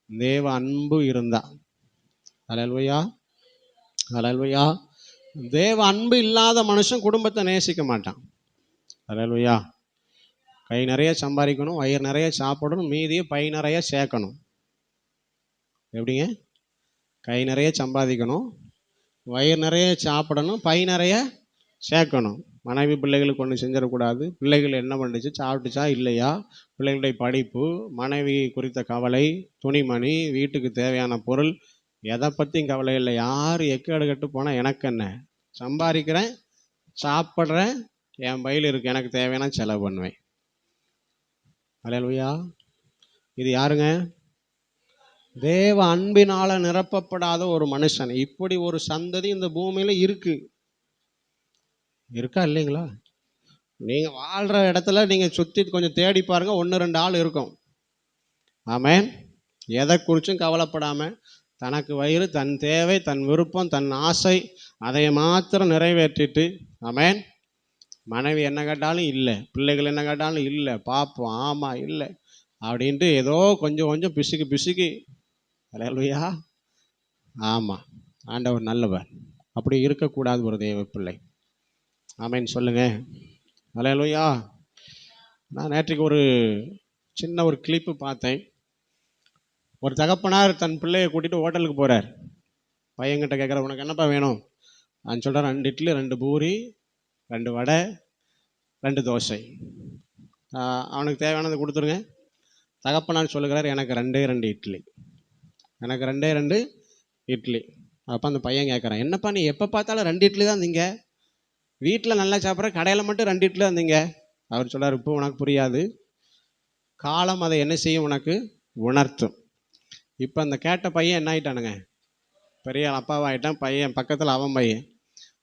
தேவ அன்பு இருந்தா. ஹல்லேலூயா, ஹல்லேலூயா. தேவ அன்பு இல்லாத மனுஷன் குடும்பத்தை நேசிக்க மாட்டான். ஹல்லேலூயா. கை நிறைய சம்பாதிக்கணும், வயிறு நிறைய சாப்பிடணும், மீதியை பை நிறைய சேர்க்கணும். எப்படிங்க? கை நிறைய சம்பாதிக்கணும், வயிறு நிறைய சாப்பிடணும், பை நிறைய சேர்க்கணும். மனைவி பிள்ளைகளுக்கு ஒன்று செஞ்சிடக்கூடாது. பிள்ளைகள் என்ன பண்ணுச்சு, சாப்பிட்டுச்சா இல்லையா, பிள்ளைகளுடைய படிப்பு, மனைவி குறித்த கவலை, துணிமணி, வீட்டுக்கு தேவையான பொருள், எதை பற்றியும் கவலை இல்லை. யார் எக்கேடு கட்டு போனால் எனக்கு என்ன, சம்பாதிக்கிறேன், சாப்பிட்றேன், என் பையில் இருக்கு, எனக்கு தேவையான செலவு பண்ணுவேன். ஹல்லேலூயா. இது யாருங்க? தேவ அன்பினால நிரப்பப்படாத ஒரு மனுஷன். இப்படி ஒரு சந்ததி இந்த பூமியில இருக்கா இல்லைங்களா? நீங்க வாழ்ற இடத்துல நீங்க சுத்தி கொஞ்சம் தேடி பாருங்க, 1-2 ஆள் இருக்கும். ஆமென். எதை குறிச்சும் கவலைப்படாம தனக்கு வயிறு, தன் தேவை, தன் விருப்பம், தன் ஆசை, அதை மாத்திரம் நிறைவேற்றிட்டு, ஆமென், மனைவி என்ன கேட்டாலும் இல்லை, பிள்ளைகள் என்ன கேட்டாலும் இல்லை, பார்ப்போம், ஆமாம் இல்லை அப்படின்ட்டு ஏதோ கொஞ்சம் கொஞ்சம் பிசுக்கி. ஹல்லேலூயா. ஆமாம். ஆண்டவர் நல்லவர். அப்படி இருக்கக்கூடாது ஒரு தேவ பிள்ளை. ஆமென் சொல்லுங்க. ஹல்லேலூயா. நான் நேற்றுக்கு ஒரு சின்ன ஒரு கிளிப்பு பார்த்தேன். ஒரு தகப்பனார் தன் பிள்ளையை கூட்டிகிட்டு ஹோட்டலுக்கு போகிறார். பையன்கிட்ட கேட்குற, உனக்கு என்னப்பா வேணும்? நான் சொல்கிறேன், 2 இட்லி, 2 பூரி, 2 வடை, 2 தோசை. அவனுக்கு தேவையானது கொடுத்துருங்க. தகப்பனார் சொல்லுகிறார், எனக்கு 2 இட்லி, எனக்கு 2 இட்லி. அப்போ அந்த பையன் கேட்குறான், என்னப்பா நீ எப்போ பார்த்தாலும் 2 இட்லி தான் திங்க, வீட்டில் நல்லா சாப்பிட்ற, கடையில் மட்டும் 2 இட்லி தான் திங்க. அவர் சொல்றார், இப்போ உனக்கு புரியாது, காலம் அதை என்ன செய்யும் உனக்கு உணர்த்தும். இப்போ அந்த கேட்ட பையன் என்ன ஆயிட்டானுங்க, பெரிய அப்பாவாயிட்டான். பையன் பக்கத்தில் அவன் பையன்,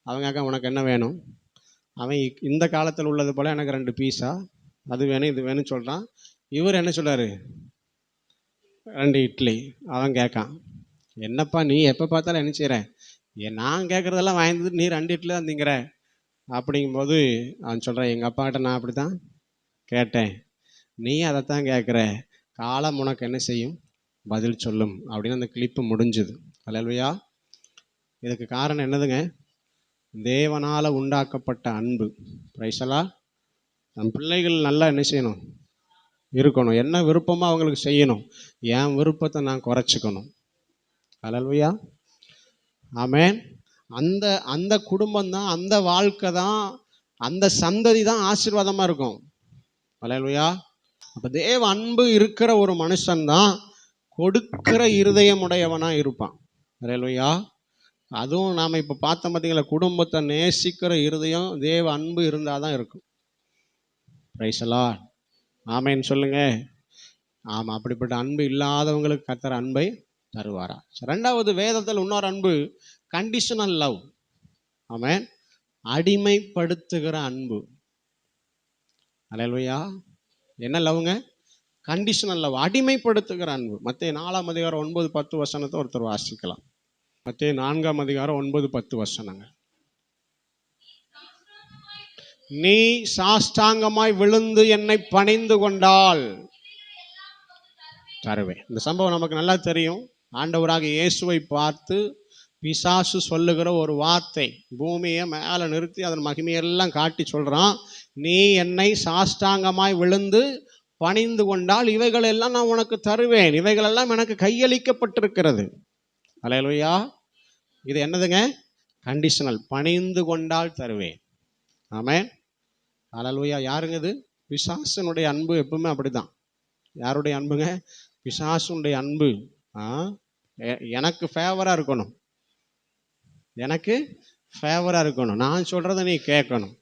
அவங்க அக்கா உனக்கு என்ன வேணும், அவன் இந்த காலத்தில் உள்ளது போல் எனக்கு 2 பீஸா, அது வேணும் இது வேணும்னு சொல்கிறான். இவர் என்ன சொல்கிறாரு, 2 இட்லி. அவன் கேட்கான், என்னப்பா நீ எப்போ பார்த்தாலும் என்ன செய்கிற, நான் கேட்குறதெல்லாம் வாங்கிட்டு நீ 2 இட்லி தான் திங்கிற. அப்படிங்கும்போது அவன் சொல்கிறான், எங்கள் அப்பா கிட்ட நான் அப்படி தான் கேட்டேன், நீ அதைத்தான் கேட்குற, காலம் உனக்கு என்ன செய்யும் பதில் சொல்லும் அப்படின்னு அந்த கிளிப்பு முடிஞ்சுது. அல்லேலூயா. இதுக்கு காரணம் என்னதுங்க, தேவனால் உண்டாக்கப்பட்ட அன்பு. பிரைசலா. நம் பிள்ளைகள் நல்லா என்ன செய்யணும் இருக்கணும், என்ன விருப்பமோ அவங்களுக்கு செய்யணும், என் விருப்பத்தை நான் குறைச்சிக்கணும். அல்லேலூயா. ஆமென். அந்த அந்த குடும்பம் தான், அந்த வாழ்க்கை தான், அந்த சந்ததி தான் ஆசீர்வாதமாக இருக்கும். அல்லேலூயா. அப்போ தேவ அன்பு இருக்கிற ஒரு மனுஷன்தான் கொடுக்கிற இருதயமுடையவனாக இருப்பான். அல்லேலூயா. அதுவும் நாம் இப்போ பார்த்த பார்த்தீங்களா, குடும்பத்தை நேசிக்கிற இருதயம் தேவ அன்பு இருந்தால் தான் இருக்கும். Price the lord. ஆமென் சொல்லுங்க. ஆமாம், அப்படிப்பட்ட அன்பு இல்லாதவங்களுக்கு கர்த்தர் அன்பை தருவாரா. ரெண்டாவது, வேதத்தில் இன்னொரு அன்பு கண்டிஷனல் லவ். ஆமென். அடிமைப்படுத்துகிற அன்பு. அல்லேலூயா. என்ன லவ்ங்க, கண்டிஷனல் லவ், அடிமைப்படுத்துகிற அன்பு. மத்தேயு 4ஆம் அதிகாரம் 9-10 வசனத்தை ஒருத்தர் வாசிக்கலாம். மத்தேயு 4ஆம் அதிகாரம் 9-10 வசனங்க. நீ சாஷ்டாங்கமாய் விழுந்து என்னை பணிந்து கொண்டால் தருவேன். இந்த சம்பவம் நமக்கு நல்லா தெரியும். ஆண்டவராக இயேசுவை பார்த்து பிசாசு சொல்லுகிற ஒரு வார்த்தை, பூமியை மேலே நிறுத்தி அதன் மகிமையெல்லாம் காட்டி சொல்கிறான், நீ என்னை சாஷ்டாங்கமாய் விழுந்து பணிந்து கொண்டால் இவைகளெல்லாம் நான் உனக்கு தருவேன், இவைகளெல்லாம் எனக்கு கையளிக்கப்பட்டிருக்கிறது. அல்லேலூயா. இது என்னதுங்க, கண்டிஷனல். பணிந்து கொண்டால் தருவேன். ஆமென். அல்லேலூயா. யாருங்க இது, பிசாசனுடைய அன்பு எப்பவுமே அப்படிதான். யாருடைய அன்புங்க, பிசாசுடைய அன்பு. எனக்கு ஃபேவராக இருக்கணும், எனக்கு ஃபேவராக இருக்கணும், நான் சொல்கிறத நீ கேட்கணும்,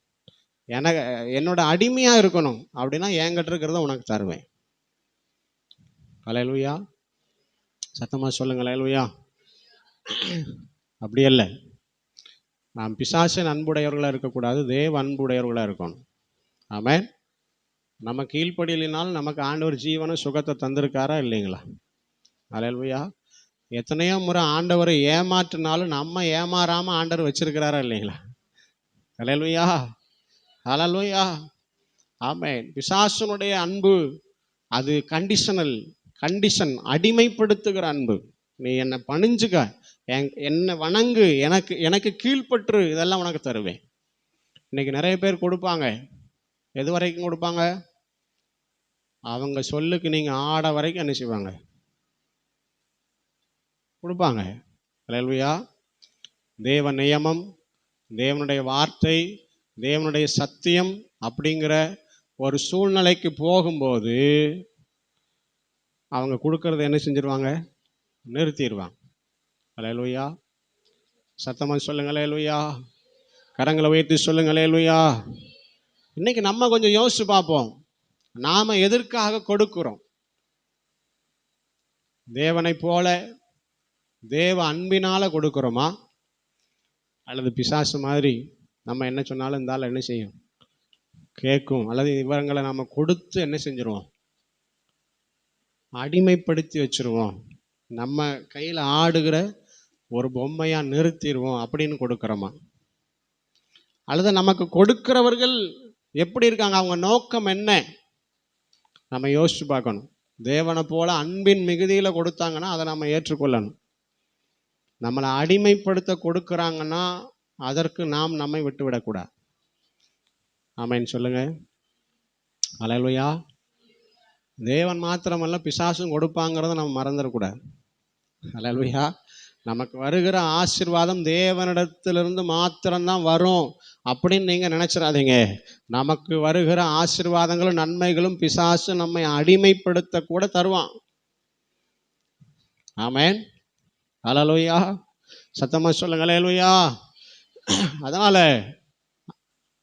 எனக்கு என்னோட அடிமையாக இருக்கணும், அப்படின்னா என்கிட்ட இருக்கிறத உனக்கு தருவேன். அல்லேலூயா. சத்தமாக சொல்லுங்க அல்லேலூயா. அப்படி இல்லை, நாம் பிசாசின் அன்புடையவர்களாக இருக்கக்கூடாது, தேவ அன்புடையவர்களாக இருக்கணும். ஆமென். நம்ம கீழ்ப்படியினாலும் நமக்கு ஆண்டவர் ஜீவன சுகத்தை தந்திருக்காரா இல்லைங்களா. அல்லேலூயா. எத்தனையோ முறை ஆண்டவரை ஏமாற்றினாலும் நம்ம ஏமாறாமல் ஆண்டவர் வச்சிருக்கிறாரா இல்லைங்களா. அல்லேலூயா. அல்லேலூயா. ஆமென். பிசாசனுடைய அன்பு அது கண்டிஷன், அடிமைப்படுத்துகிற அன்பு. நீ என்னை பணிஞ்சுக்க, என்னை வணங்கு, எனக்கு கீழ்ப்பற்று, இதெல்லாம் உனக்கு தருவேன். இன்னைக்கு நிறைய பேர் கொடுப்பாங்க, எது வரைக்கும் கொடுப்பாங்க, அவங்க சொல்லுக்கு நீங்கள் ஆட வரைக்கும் என்ன செய்வாங்க, கொடுப்பாங்க. அல்லேலூயா. தேவ நியமம், தேவனுடைய வார்த்தை, தேவனுடைய சத்தியம் அப்படிங்கிற ஒரு சூழ்நிலைக்கு போகும்போது அவங்க கொடுக்கறத என்ன செஞ்சிருவாங்க, நிறுத்திடுவாங்க. அல்லேலூயா. சத்தமாக சொல்லுங்க அல்லேலூயா. கரங்களை உயர்த்தி சொல்லுங்க அல்லேலூயா. இன்னைக்கு நம்ம கொஞ்சம் யோசிச்சு பார்ப்போம், நாம எதற்காக கொடுக்கிறோம். தேவனை போல தேவ அன்பினால கொடுக்கிறோமா, அல்லது பிசாசு மாதிரி நம்ம என்ன சொன்னாலும் இருந்தாலும் என்ன செய்யும், கேட்கும், அல்லது இவங்களை நம்ம கொடுத்து என்ன செஞ்சிருவோம், அடிமைப்படுத்தி வச்சிருவோம், நம்ம கையில் ஆடுகிற ஒரு பொம்மையா நிறுத்திடுவோம் அப்படின்னு கொடுக்கிறோமா, அல்லது நமக்கு கொடுக்கிறவர்கள் எப்படி இருக்காங்க, அவங்க நோக்கம் என்ன, நம்ம யோசிச்சு பார்க்கணும். தேவனை போல அன்பின் மிகுதியில் கொடுத்தாங்கன்னா அதை நம்ம ஏற்றுக்கொள்ளணும். நம்மளை அடிமைப்படுத்த கொடுக்குறாங்கன்னா அதற்கு நாம் நம்மை விட்டு விடக்கூடாது. ஆமென் சொல்லுங்க. அல்லேலூயா. தேவன் மாத்திரமல்ல, பிசாசும் கொடுப்பாங்கிறத நம்ம மறந்துடக்கூடாது. அல்லேலூயா. நமக்கு வருகிற ஆசீர்வாதம் தேவனிடத்திலிருந்து மாத்திரம்தான் வரும் அப்படின்னு நீங்கள் நினச்சிடாதீங்க. நமக்கு வருகிற ஆசீர்வாதங்களும் நன்மைகளும் பிசாசு நம்மை அடிமைப்படுத்த கூட தருவான். ஆமென். ஹல்லேலூயா. சத்தமா சொல்லுங்க ஹல்லேலூயா. அதனால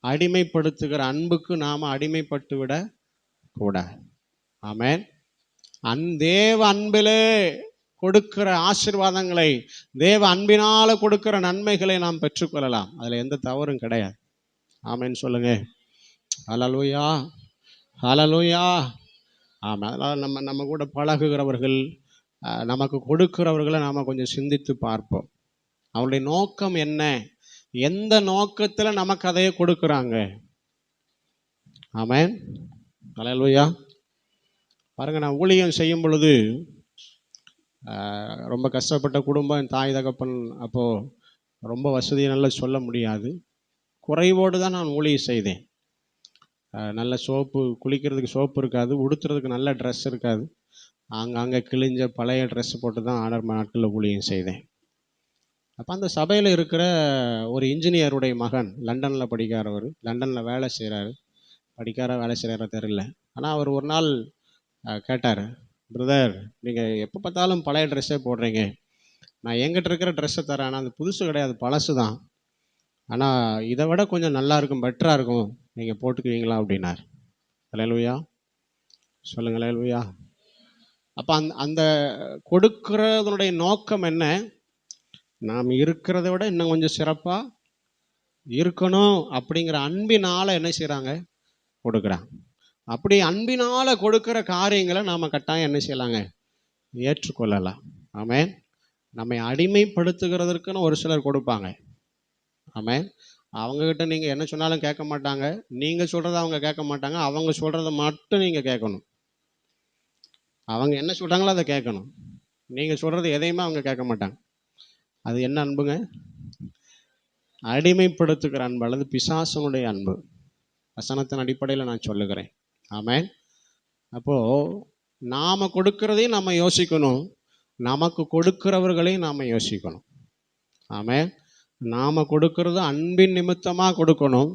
அடிமைப்படுத்துகிற அன்புக்கு நாம அடிமைப்பட்டு விட கூடாது. ஆமென். தேவ அன்பிலே கொடுக்கிற ஆசீர்வாதங்களை, தேவ அன்பினால கொடுக்கிற நன்மைகளை நாம் பெற்றுக்கொள்ளலாம். அதுல எந்த தவறும் கிடையாது. ஆமென் சொல்லுங்க. ஹல்லேலூயா. ஹல்லேலூயா. ஆமா. அதனால நம்ம நம்ம கூட பழகுகிறவர்கள், நமக்கு கொடுக்கிறவர்களை நாம கொஞ்சம் சிந்தித்து பார்ப்போம். அவருடைய நோக்கம் என்ன? எந்த நோக்கத்துல நமக்கு அதையே கொடுக்குறாங்க? ஆமென். ஹல்லேலூயா. பாருங்க, நான் ஊழியம் செய்யும் பொழுது ரொம்ப கஷ்டப்பட்ட குடும்பம். என் தாய் தகப்பன் அப்போ ரொம்ப வசதியை நல்லா சொல்ல முடியாது. குறைவோடு தான் நான் ஊழியம் செய்தேன். நல்ல சோப்பு, குளிக்கிறதுக்கு சோப்பு இருக்காது, உடுத்துறதுக்கு நல்ல ட்ரெஸ் இருக்காது. அங்கங்கே கிழிஞ்ச பழைய ட்ரெஸ் போட்டு தான் ஆரம்ப நாட்களில் ஊழியம் செய்தேன். அப்போ அந்த சபையில் இருக்கிற ஒரு இன்ஜினியருடைய மகன், லண்டனில் படிக்கிறவர், லண்டனில் வேலை செய்கிறாரு. படிக்கார வேலை செய்கிறார தெரியல. ஆனால் அவர் ஒரு நாள் கேட்டார், பிரதர், நீங்கள் எப்போ பார்த்தாலும் பழைய ட்ரெஸ்ஸே போடுறீங்க, நான் என்கிட்ட இருக்கிற ட்ரெஸ்ஸை தரேன், ஆனால் அது புதுசு கிடையாது, பழசு தான், ஆனால் இதை விட கொஞ்சம் நல்லா இருக்கும், பெட்டராக இருக்கும், நீங்கள் போட்டுக்குவீங்களா அப்படின்னார். ஹல்லேலூயா. சொல்லுங்கள் ஹல்லேலூயா. அப்போ அந்த கொடுக்கிறதனுடைய நோக்கம் என்ன? நாம் இருக்கிறத விட இன்னும் கொஞ்சம் சிறப்பாக இருக்கணும் அப்படிங்கிற அன்பினால என்ன செய்கிறாங்க? கொடுக்குறாங்க. அப்படி அன்பினால கொடுக்கிற காரியங்களை நாம் கட்டாயம் என்ன செய்யலாங்க? ஏற்றுக்கொள்ளலாம். ஆமென். நம்மை அடிமைப்படுத்துகிறதற்குன்னு ஒரு சிலர் கொடுப்பாங்க. ஆமென். அவங்கக்கிட்ட நீங்கள் என்ன சொன்னாலும் கேட்க மாட்டாங்க. நீங்கள் சொல்கிறத அவங்க கேட்க மாட்டாங்க. அவங்க சொல்கிறத மட்டும் நீங்கள் கேட்கணும். அவங்க என்ன சொல்கிறாங்களோ அதை கேட்கணும். நீங்கள் சொல்கிறது எதையுமே அவங்க கேட்க மாட்டாங்க. அது என்ன அன்புங்க? அடிமைப்படுத்துகிற அன்பு, அல்லது பிசாசனுடைய அன்பு. வசனத்தின் அடிப்படையில் நான் சொல்லுகிறேன். ஆமென். அப்போது நாம் கொடுக்கிறதையும் நம்ம யோசிக்கணும், நமக்கு கொடுக்கிறவர்களையும் நாம் யோசிக்கணும். ஆமென். நாம் கொடுக்கறது அன்பின் நிமித்தமாக கொடுக்கணும்,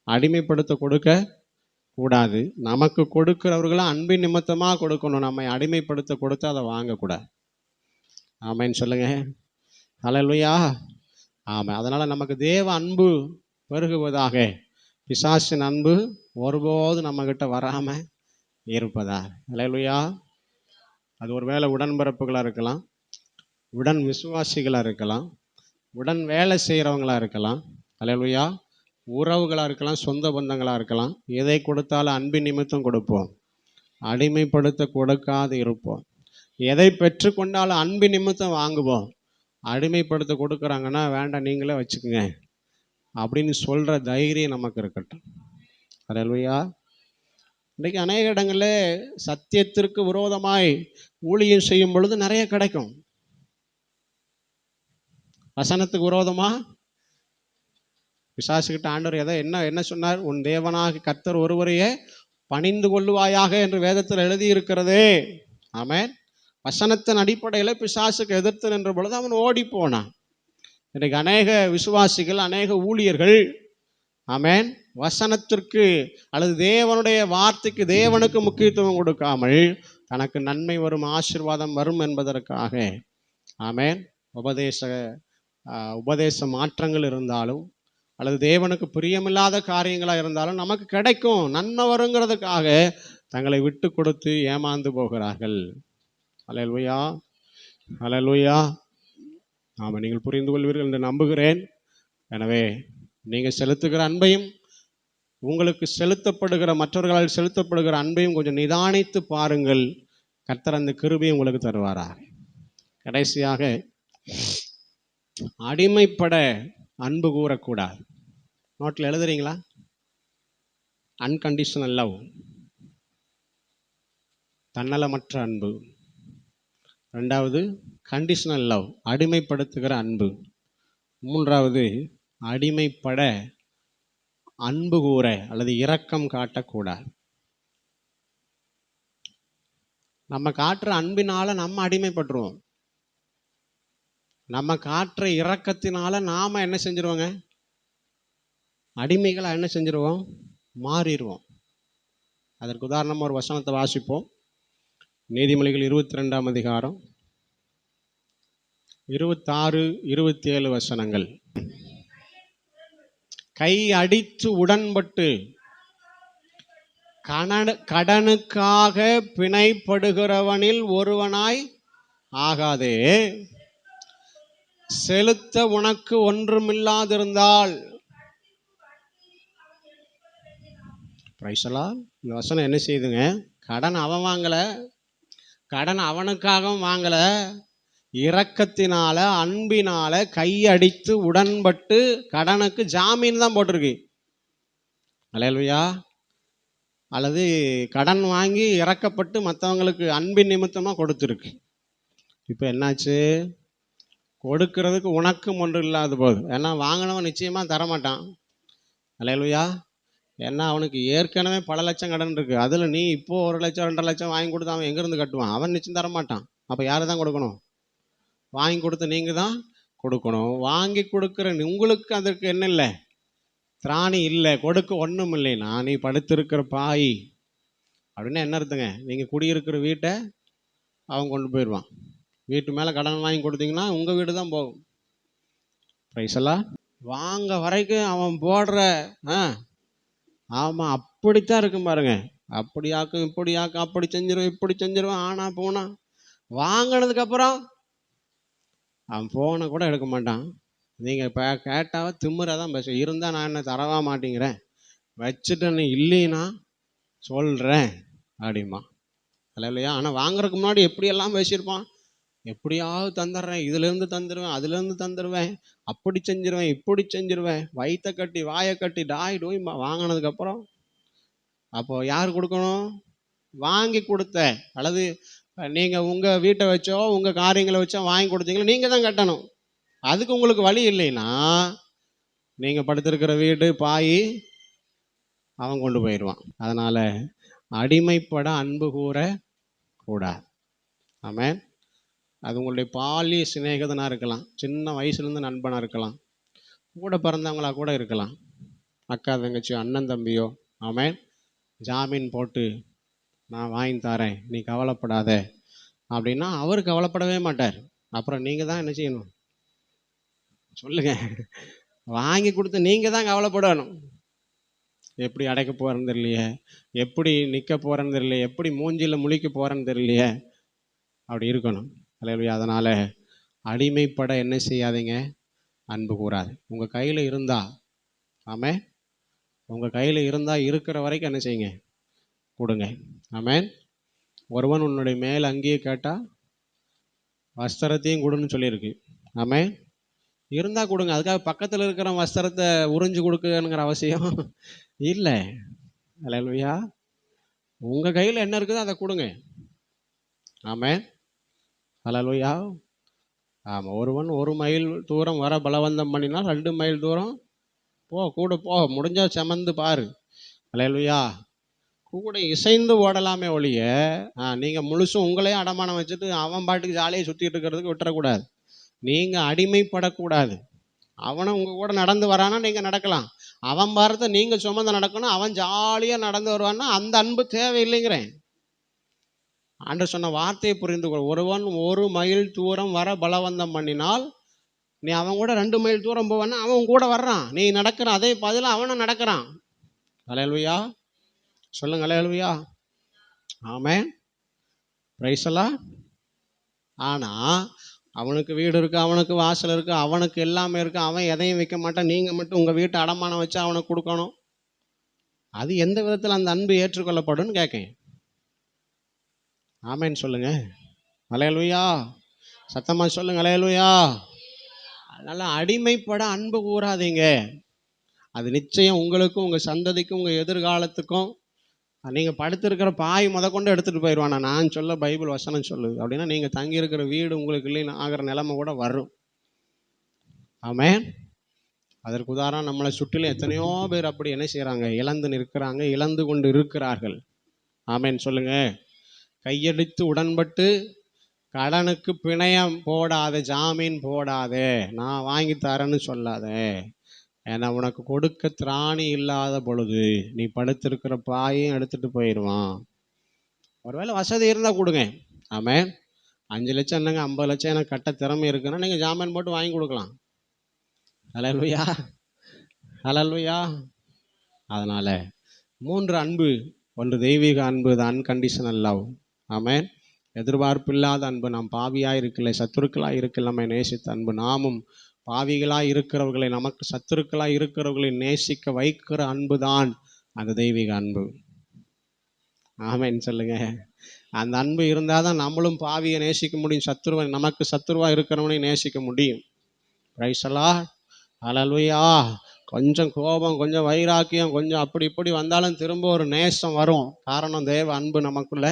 அடிமைப்படுத்த கொடுக்க கூடாது. நமக்கு கொடுக்கிறவர்களை அன்பின் நிமித்தமாக கொடுக்கணும், நம்மை அடிமைப்படுத்த கொடுத்து அதை வாங்கக்கூடாது. ஆமென் சொல்லுங்க. ஹல்லேலூயா. ஆமாம். அதனால் நமக்கு தேவ அன்பு பெருகுவதாக, பிசாசின் அன்பு ஒருபோது நம்மக்கிட்ட வராமல் இருப்பதா. ஹல்லேலூயா. அது ஒரு வேளை உடன்பிறப்புகளாக இருக்கலாம், உடன் விசுவாசிகளாக இருக்கலாம், உடன் வேலை செய்கிறவங்களாக இருக்கலாம். ஹல்லேலூயா. உறவுகளாக இருக்கலாம், சொந்த பந்தங்களாக இருக்கலாம். எதை கொடுத்தாலும் அன்பின் நிமித்தம் கொடுப்போம், அடிமைப்படுத்த கொடுக்காது இருப்போம். எதை பெற்றுக்கொண்டாலும் அன்பின் நிமித்தம் வாங்குவோம். அடிமைப்படுத்த கொடுக்குறாங்கன்னா வேண்டாம் நீங்களே வச்சுக்கோங்க அப்படின்னு சொல்கிற தைரியம் நமக்கு இருக்கட்டும். ஹல்லேலூயா. இன்றைக்கி அநேக இடங்களில் சத்தியத்திற்கு விரோதமாய் ஊழியம் செய்யும் பொழுது நிறைய கிடைக்கும். வசனத்துக்கு விரோதமாக பிசாசுகிட்ட ஆண்டவர் என்ன சொன்னார்? உன் தேவனாக கர்த்தர் ஒருவரையே பணிந்து கொள்ளுவாயாக என்று வேதத்தில் எழுதி இருக்கிறதே. ஆமென். வசனத்தின் அடிப்படையில் பிசாசுக்கு எதிர்த்து நின்ற பொழுது அவன் ஓடி போனான். இன்றைக்கு அநேக விசுவாசிகள், அநேக ஊழியர்கள், ஆமென், வசனத்திற்கு அல்லது தேவனுடைய வார்த்தைக்கு, தேவனுக்கு முக்கியத்துவம் கொடுக்காமல் தனக்கு நன்மை வரும், ஆசீர்வாதம் வரும் என்பதற்காக, ஆமென், உபதேச மாற்றங்கள் இருந்தாலும் அல்லது தேவனுக்கு பிரியமில்லாத காரியங்களாக இருந்தாலும் நமக்கு கிடைக்கும், நன்மை வருங்கிறதுக்காக தங்களை விட்டு கொடுத்து ஏமாந்து போகிறார்கள். ஹல்லேலூயா. ஹல்லேலூயா. ஆமாம், நீங்கள் புரிந்து கொள்வீர்கள் என்று நம்புகிறேன். எனவே நீங்கள் செலுத்துகிற அன்பையும் உங்களுக்கு செலுத்தப்படுகிற, மற்றவர்களால் செலுத்தப்படுகிற அன்பையும் கொஞ்சம் நிதானித்து பாருங்கள். கர்த்தர் அந்த கிருபையை உங்களுக்கு தருவாரா. கடைசியாக, அடிமைப்பட அன்பு கூறக்கூடாது. நோட்டில் எழுதுறீங்களா? அன்கண்டிஷனல் லவ், தன்னலமற்ற அன்பு. ரெண்டாவது கண்டிஷனல் லவ், அடிமைப்படுத்துகிற அன்பு. மூன்றாவது அடிமைப்பட அன்பு கூற அல்லது இரக்கம் காட்டக்கூடாது. நம்ம காட்டுற அன்பினால நம்ம அடிமைப்பட்டுருவோம். நம்ம காட்டுற இரக்கத்தினால நாம என்ன செஞ்சிருவோங்க? அடிமைகளை என்ன செஞ்சிருவோம்? மாறிடுவோம். அதற்கு உதாரணமாக ஒரு வசனத்தை வாசிப்போம். நீதிமொழிகள் 22ஆம் அதிகாரம் 26, 27 வசனங்கள். கை அடித்து உடன்பட்டு கடனுக்காக பிணைப்படுகிறவனில் ஒருவனாய் ஆகாதே. செலுத்த உனக்கு ஒன்றுமில்லாதிருந்தால். இந்த வசனம் என்ன செய்யுதுங்க? கடன் அவன் வாங்கல, கடன் அவனுக்காகவும் வாங்கல, இரக்கத்தினால அன்பினால கையடித்து உடன்பட்டு கடனுக்கு ஜாமீன் தான் போட்டிருக்கு. அல்லேலூயா. அல்லது கடன் வாங்கி இறக்கப்பட்டு மற்றவங்களுக்கு அன்பின் நிமித்தமாக கொடுத்துருக்கு. இப்போ என்னாச்சு? கொடுக்கறதுக்கு உனக்கும் ஒன்று இல்லாத போது. ஏன்னா வாங்கினவன் நிச்சயமாக தரமாட்டான். அல்லேலூயா. ஏன்னா அவனுக்கு ஏற்கனவே பல லட்சம் கடன் இருக்குது. அதில் நீ இப்போ 1 லட்சம் 2 லட்சம் வாங்கி கொடுத்து அவன் எங்கேருந்து கட்டுவான்? அவன் நிச்சயம் தரமாட்டான். அப்போ யார் தான் கொடுக்கணும்? வாங்கி கொடுத்து நீங்கள் தான் கொடுக்கணும். வாங்கி கொடுக்குற உங்களுக்கு அதற்கு என்ன இல்லை? திராணி இல்லை, கொடுக்க ஒன்றும் இல்லைன்னா நீ படுத்திருக்கிற பாய் அப்படின்னா என்ன அர்த்தங்க? நீங்கள் குடியிருக்கிற வீட்டை அவன் கொண்டு போயிடுவான். வீட்டு மேலே கடன் வாங்கி கொடுத்தீங்கன்னா உங்கள் வீடு தான் போகும். பிரைஸெல்லாம் வாங்க வரைக்கும் அவன் போடுற ஆமாம் அப்படித்தான் இருக்கும் பாருங்க. அப்படியாக்கும் இப்படியாக்கும், அப்படி செஞ்சிருவேன் இப்படி செஞ்சிருவேன். ஆனால் போனா வாங்கினதுக்கப்புறம் அவன் ஃபோனை கூட எடுக்க மாட்டான். நீங்கள் இப்போ கேட்டாவ திமுறாக தான் பேச. இருந்தால் நான் என்ன தரவா மாட்டேங்கிறேன், வச்சுட்டு நீ இல்லைன்னா சொல்கிறேன் அப்படிமா. அல்ல இல்லையா? ஆனால் வாங்குறதுக்கு முன்னாடி எப்படியெல்லாம் பேசியிருப்பான். எப்படியாவது தந்துடுறேன், இதுலேருந்து தந்துடுவேன், அதுலேருந்து தந்துடுவேன், அப்படி செஞ்சிருவேன் இப்படி செஞ்சிருவேன், வயிற்ற கட்டி வாயை கட்டி டாய் டோய். வாங்கினதுக்கப்புறம் அப்போ யார் கொடுக்கணும்? வாங்கி கொடுத்த அல்லது நீங்கள் உங்கள் வீட்டை வச்சோ உங்கள் காரியங்களை வச்சோ வாங்கி கொடுத்தீங்களோ நீங்கள் தான் கட்டணும். அதுக்கு உங்களுக்கு வழி இல்லைன்னா நீங்கள் படுத்திருக்கிற வீடு பாய் அவன் கொண்டு போயிடுவான். அதனால் அடிமைப்பட அன்பு கூற கூடாது. ஆமென். அது உங்களுடைய பாலிய சிநேகிதனாக இருக்கலாம், சின்ன வயசுலேருந்து நண்பனாக இருக்கலாம், கூட பிறந்தவங்களாக கூட இருக்கலாம், அக்கா தங்கச்சியோ அண்ணன் தம்பியோ. ஆமென். ஜாமீன் போட்டு நான் வாங்கி தரேன் நீ கவலைப்படாத அப்படின்னா அவர் கவலைப்படவே மாட்டார். அப்புறம் நீங்கள் தான் என்ன செய்யணும்? சொல்லுங்க. வாங்கி கொடுத்து நீங்கள் தான் கவலைப்படணும். எப்படி அடைக்க போகிறேன்னு தெரியலையே, எப்படி நிற்க போகிறேன்னு தெரியலையே, எப்படி மூஞ்சியில் முழிக்க போகிறேன்னு தெரியலையே, அப்படி இருக்கணும். அல்லேலூயா. அதனால் அடிமைப்பட என்ன செய்யாதீங்க? அன்பு கூறாது. உங்கள் கையில் இருந்தா, ஆமென், உங்கள் கையில் இருந்தால் இருக்கிற வரைக்கும் என்ன செய்யுங்க? கொடுங்க. ஆமென். ஒருவன் உன்னுடைய மேல் அங்கேயே கேட்டால் வஸ்திரத்தையும் கொடுன்னு சொல்லியிருக்கு. ஆமென். இருந்தால் கொடுங்க. அதுக்காக பக்கத்தில் இருக்கிற வஸ்திரத்தை உறிஞ்சு கொடுக்கணுங்கிற அவசியம் இல்லை. அல்லேலூயா. உங்கள் கையில் என்ன இருக்குதோ அதை கொடுங்க. ஆமென். அல்லேலூயா. ஆமாம். ஒருவன் 1 மைல் தூரம் வர பலவந்தம் பண்ணினால் 2 மைல் தூரம் கூட போ. முடிஞ்சால் செமந்து பாரு. அல்லேலூயா. கூட இசைந்து ஓடலாமே ஒழிய நீங்கள் முழுசும் உங்களையும் அடமானம் வச்சுட்டு அவன் பாட்டுக்கு ஜாலியாக சுற்றிட்டு இருக்கிறதுக்கு விட்டுறக்கூடாது. நீங்கள் அடிமைப்படக்கூடாது. அவனை உங்கள் கூட நடந்து வரானா நீங்கள் நடக்கலாம், அவன் பாரத்தை நீங்கள் சுமந்து நடக்கணும். அவன் ஜாலியாக நடந்து வருவான்னா அந்த அன்பு தேவையில்லைங்கிறேன். ஆண்டவர் சொன்ன வார்த்தையை புரிந்து கொள். ஒருவன் 1 மைல் தூரம் வர பலவந்தம் பண்ணினால் நீ அவன் கூட 2 மைல் தூரம் போவான்னா அவன் கூட வர்றான், நீ நடக்கிற அதே பதில் அவனும் நடக்கிறான். அல்லேலூயா. சொல்லுங்க அல்லேலூயா. ஆமென். பிரைஸ் எல்லாம். ஆனால் அவனுக்கு வீடு இருக்குது, அவனுக்கு வாசல் இருக்குது, அவனுக்கு எல்லாமே இருக்குது, அவன் எதையும் வைக்க மாட்டான். நீங்கள் மட்டும் உங்கள் வீட்டை அடமானம் வச்சு அவனுக்கு கொடுக்கணும். அது எந்த விதத்தில் அந்த அன்பு ஏற்றுக்கொள்ளப்படும்னு கேட்கேன். ஆமென் சொல்லுங்க. அல்லேலூயா. சத்தமாக சொல்லுங்க அல்லேலூயா. அதனால் அடிமைப்பட அன்பு கூறாதீங்க. அது நிச்சயம் உங்களுக்கும் உங்கள் சந்ததிக்கும் உங்கள் எதிர்காலத்துக்கும். நீங்கள் படுத்திருக்கிற பாய் கொண்டு எடுத்துகிட்டு போயிடுவானா? நான் சொல்ல பைபிள் வசனம் சொல்லுது. அப்படின்னா நீங்கள் தங்கியிருக்கிற வீடு உங்களுக்கு இல்லைன்னு ஆகிற நிலைமை கூட வரும். ஆமென். அதற்கு உதாரணம் நம்மளை சுற்றிலும் எத்தனையோ பேர் அப்படி என்ன செய்கிறாங்க? இழந்து நிற்கிறாங்க, இழந்து கொண்டு இருக்கிறார்கள். ஆமென் சொல்லுங்க. கையடித்து உடன்பட்டு கடனுக்கு பிணையம் போடாத, ஜாமீன் போடாதே, நான் வாங்கி தரேன்னு சொல்லாதே. ஏன்னா உனக்கு கொடுக்க திராணி இல்லாத பொழுது நீ படுத்திருக்கிற பாயையும் எடுத்துகிட்டு போயிடுவான். ஒருவேளை வசதி இருந்தால் கொடுங்க. ஆமென். 5 லட்சம் என்னங்க 50 லட்சம் எனக்கு கட்ட திறமை இருக்குன்னா நீங்கள் ஜாமீன் போட்டு வாங்கி கொடுக்கலாம். ஹல்லேலூயா, ஹல்லேலூயா. அதனால் 3 அன்பு. ஒன்று தெய்வீக அன்பு, த அன்கண்டிஷனல் லவ். ஆமென். எதிர்பார்ப்பில்லாத அன்பு. நாம் பாவியாக இருக்கல, சத்துருக்களாக இருக்கல, நம்மை நேசித்த அன்பு. நாமும் பாவிகளாக இருக்கிறவர்களை, நமக்கு சத்துருக்களாக இருக்கிறவர்களை நேசிக்க வைக்கிற அன்பு தான் அந்த தெய்வீக அன்பு. ஆமென் சொல்லுங்க. அந்த அன்பு இருந்தால் தான் நம்மளும் பாவியை நேசிக்க முடியும், சத்துருவை, நமக்கு சத்துருவாக இருக்கிறவனை நேசிக்க முடியும். பிரைஸ் தி லார்ட், ஹல்லேலூயா. கொஞ்சம் கோபம், கொஞ்சம் வைராக்கியம், கொஞ்சம் அப்படி இப்படி வந்தாலும் திரும்ப ஒரு நேசம் வரும். காரணம் தேவ அன்பு நமக்குள்ள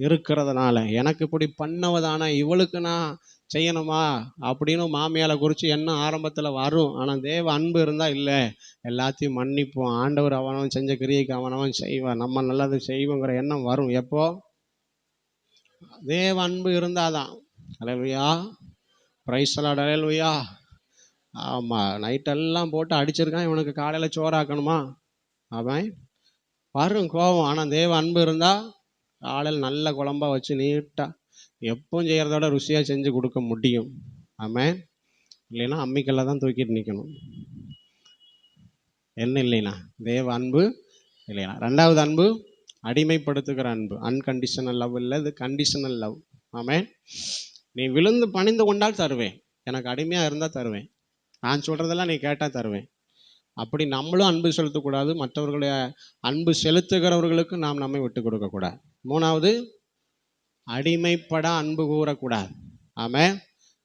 இருக்கிறதுனால. எனக்கு இப்படி பண்ணவதானே, இவளுக்கு நான் செய்யணுமா அப்படின்னு மாமியாரை குறித்து எண்ணம் ஆரம்பத்தில் வரும். ஆனால் தேவ அன்பு இருந்தால் இல்லை, எல்லாத்தையும் மன்னிப்போம். ஆண்டவர் அவனவன் செஞ்ச கிரியைக்கு அவனவன் செய்வான், நம்ம நல்லது செய்வோங்கிற எண்ணம் வரும். எப்போ? தேவ அன்பு இருந்தாதான். ஹல்லேலூயா, பிரைஸ் தி லார்ட், ஹல்லேலூயா. ஆமாம், நைட்டெல்லாம் போட்டு அடிச்சிருக்கான், இவனுக்கு காலையில் சோறாக்கணுமா? அவன் வரும் கோபம். ஆனால் தேவ அன்பு இருந்தால் காலையில் நல்ல குழம்பா வச்சு நீட்டாக எப்பவும் செய்கிறதோட ருசியாக செஞ்சு கொடுக்க முடியும். ஆமாம். இல்லைன்னா அம்மிக்கல்ல தான் தூக்கிட்டு நிற்கணும். என்ன இல்லைண்ணா? தேவ அன்பு இல்லைண்ணா. 2வது அன்பு அடிமைப்படுத்துகிற அன்பு. அன்கண்டிஷனல் லவ் இல்லை, இது கண்டிஷனல் லவ். ஆமாம். நீ விழுந்து பணிந்து கொண்டால் தருவேன், எனக்கு அடிமையாக இருந்தால் தருவேன், நான் சொல்கிறதெல்லாம் நீ கேட்டால் தருவேன். அப்படி நம்மளும் அன்பு செலுத்தக்கூடாது, மற்றவர்களுடைய அன்பு செலுத்துகிறவர்களுக்கு நாம் நம்மை விட்டு கொடுக்கக்கூடாது. 3வது அடிமைப்பட அன்பு கூறக்கூடாது. ஆமாம்.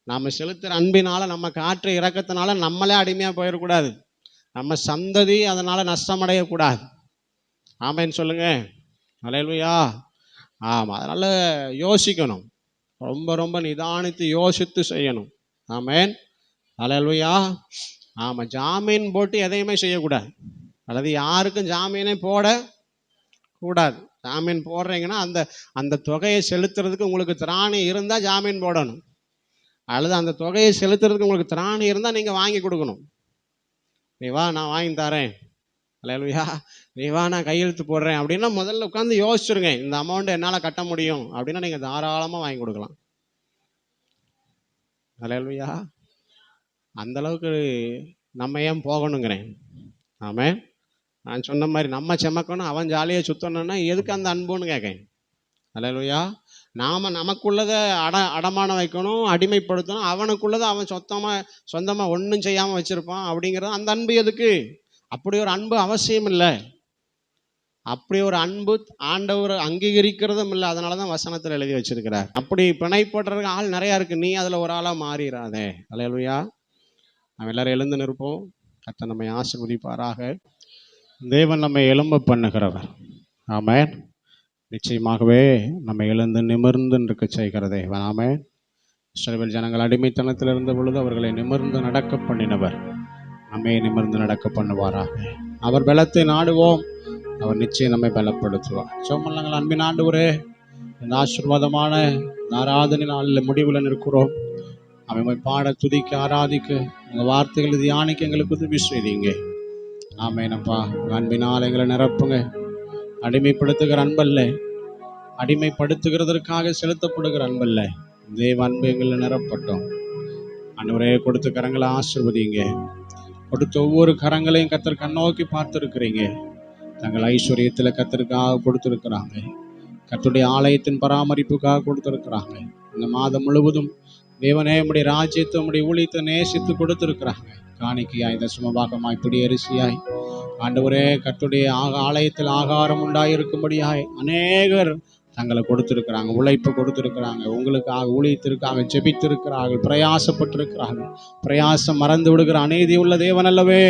நாம் செலுத்துகிற அன்பினால், நம்ம காற்று இறக்கத்தினால நம்மளே அடிமையாக போயிடக்கூடாது, நம்ம சந்ததி அதனால் நஷ்டமடையக்கூடாது. ஆமேன்னு சொல்லுங்க. ஹல்லேலூயா. ஆமாம். அதனால் யோசிக்கணும், ரொம்ப ரொம்ப நிதானித்து யோசித்து செய்யணும். ஆமேன், ஹல்லேலூயா. ஆமாம். ஜாமீன் போட்டு எதையுமே செய்யக்கூடாது, அல்லது யாருக்கும் ஜாமீனே போடக்கூடாது. ஜாமீன் போடுறீங்கன்னா அந்த அந்த தொகையை செலுத்துறதுக்கு உங்களுக்கு திராணி இருந்தால் ஜாமீன் போடணும், அல்லது அந்த தொகையை செலுத்துறதுக்கு உங்களுக்கு திராணி இருந்தால் நீங்கள் வாங்கி கொடுக்கணும். நீ வா, நான் வாங்கி தரேன், ஹல்லேலூயா, நீ வா, நான் கையெழுத்து போடுறேன் அப்படின்னா முதல்ல உட்காந்து யோசிச்சுருங்க, இந்த அமௌண்ட் என்னால் கட்ட முடியும் அப்படின்னா நீங்கள் தாராளமாக வாங்கி கொடுக்கலாம். ஹல்லேலூயா. அந்தளவுக்கு நம்ம ஏன் போகணுங்கிறேன். ஆமாம். நான் சொன்ன மாதிரி நம்ம செமக்கணும், அவன் ஜாலியாக சுற்றணுன்னா எதுக்கு அந்த அன்புன்னு கேட்கேன். ஹல்லேலூயா. நாம் நமக்குள்ளதை அடமானம் வைக்கணும், அடிமைப்படுத்தணும். அவனுக்குள்ளதை அவன் சொந்தமாக ஒன்றும் செய்யாமல் வச்சுருப்பான். அப்படிங்கிறது அந்த அன்பு எதுக்கு? அப்படி ஒரு அன்பு அவசியம் இல்லை. அப்படி ஒரு அன்பு ஆண்டவர் அங்கீகரிக்கிறதும் இல்லை. அதனால தான் வசனத்தில் எழுதி வச்சிருக்கிறார். அப்படி பிணை போடுறதுக்கு ஆள் நிறையா இருக்குது, நீ அதில் ஒரு ஆளாக மாறிடாதே. ஹல்லேலூயா. நம்ம எல்லாரும் எழுந்து நிற்போம். கர்த்தர் நம்மை ஆசீர்வதிப்பாராக. தேவன் நம்மை எழும்ப பண்ணுகிறவர். ஆமென். நிச்சயமாகவே நம்ம எழுந்து நிமிர்ந்து இருக்க செய்கிற தேவன். ஆமென். இஸ்ரவேல் ஜனங்கள் அடிமைத்தனத்தில் இருந்த பொழுது அவர்களை நிமிர்ந்து நடக்க பண்ணினவர் நம்மை நிமிர்ந்து நடக்க பண்ணுவாராக. அவர் பலத்தை நாடுவோம், அவர் நிச்சயம் நம்மை பலப்படுத்துவார். சோமல்லங்கள் அன்பின் ஆண்டவரே, இந்த ஆசீர்வாதமான ஆராதனை நாளில் முடிவில் நிற்கிறோம். அவன் பாட, துதிக்க, ஆராதிக்க, உங்கள் வார்த்தைகளை தியானிக்க எங்களுக்கு உதவி செய்தீங்க. ஆமேனப்பா. அன்பினால் எங்களை நிரப்புங்க. அடிமைப்படுத்துகிற அன்பல்ல, அடிமைப்படுத்துகிறதற்காக செலுத்தப்படுகிற அன்பல்ல, தேவ அன்பு எங்களை நிரப்பட்டோம். ஆண்டவரே, கொடுத்த கரங்களை ஆசீர்வதிங்க. கொடுத்த ஒவ்வொரு கரங்களையும் கர்த்தர் கண்ணோக்கி பார்த்துருக்கிறீங்க. தங்கள் ஐஸ்வர்யத்தில் கர்த்தருக்காக கொடுத்துருக்குறாங்க, கர்த்தருடைய ஆலயத்தின் பராமரிப்புக்காக கொடுத்துருக்குறாங்க. இந்த மாதம் முழுவதும் தேவனே உம்முடைய ராஜ்யத்தை, உம்முடைய ஊழியத்தை நேசித்து கொடுத்துருக்குறாங்க. காணிக்கையாய், இந்த சுமபாகமாய், இப்படி அரிசியாய், ஆண்டவரே கர்த்தருடைய ஆலயத்தில் ஆகாரம் உண்டாயிருக்கும்படியாய் அநேகர் தங்களை கொடுத்துருக்குறாங்க, உழைப்பு கொடுத்துருக்குறாங்க, உங்களுக்காக ஊழியத்திற்காக ஜெபித்திருக்கிறார்கள், பிரயாசப்பட்டிருக்கிறார்கள். பிரயாசம் மறந்து விடுகிற அநீதி உள்ள தேவன் அல்லவே.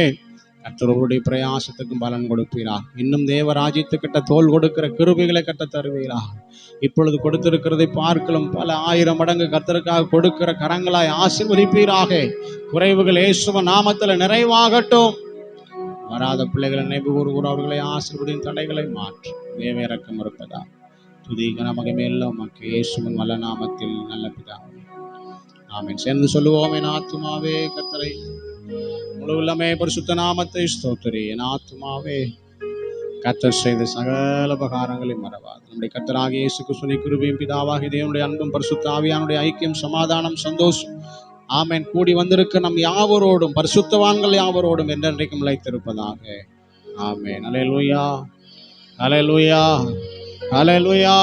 கர்த்தருடைய பிரயாசத்துக்கும் பலன் கொடுப்பீரா. இன்னும் தேவ ராஜ்யத்துக்கிட்ட தோல் கொடுக்கிற கிருபைகளை கட்ட தருவீரா. இப்பொழுது கொடுத்திருக்கிறதை பார்க்கலாம் பல 1000 மடங்கு கர்த்தருக்காக கொடுக்கிற கரங்களாய் ஆசீர்வதிப்பீராக. குறைவுகள் இயேசுவ நாமத்தில் நிறைவாகட்டும். வராத பிள்ளைகளை நினைவு கூறுகிறவர்களை ஆசீர்வதின் தடைகளை மாற்றி தேவ இரக்கம் இருப்பதா. துதிக மகிமை எல்லாம் உமக்கு இயேசுவின் வல்ல நாமத்தில் நல்ல பிதாவே, ஆமென். சேர்ந்து சொல்லுவோம். என் ஆத்துமாவே கர்த்தரை முழு உள்ளமே பரிசுத்த நாமத்தை ஸ்தோத்திரி. என் ஆத்துமாவே கர்த்தர் செய்த சகல உபகாரங்களையும் மறவாது. நம்முடைய கர்த்தராகிய இயேசு கிறிஸ்துவின் கிருபையும் பிதாவாகிய தேவனுடைய அன்பும் பரிசுத்த ஆவியானுடைய ஐக்கியம் சமாதானம் சந்தோஷம் ஆமென் கூடி வந்திருக்க நம் யாவரோடும் பரிசுத்தவான்கள் யாவரோடும் என்றென்றைக்கும் நிலைத்திருப்பதாக. ஆமென். அல்லேலூயா, அல்லேலூயா, அல்லேலூயா.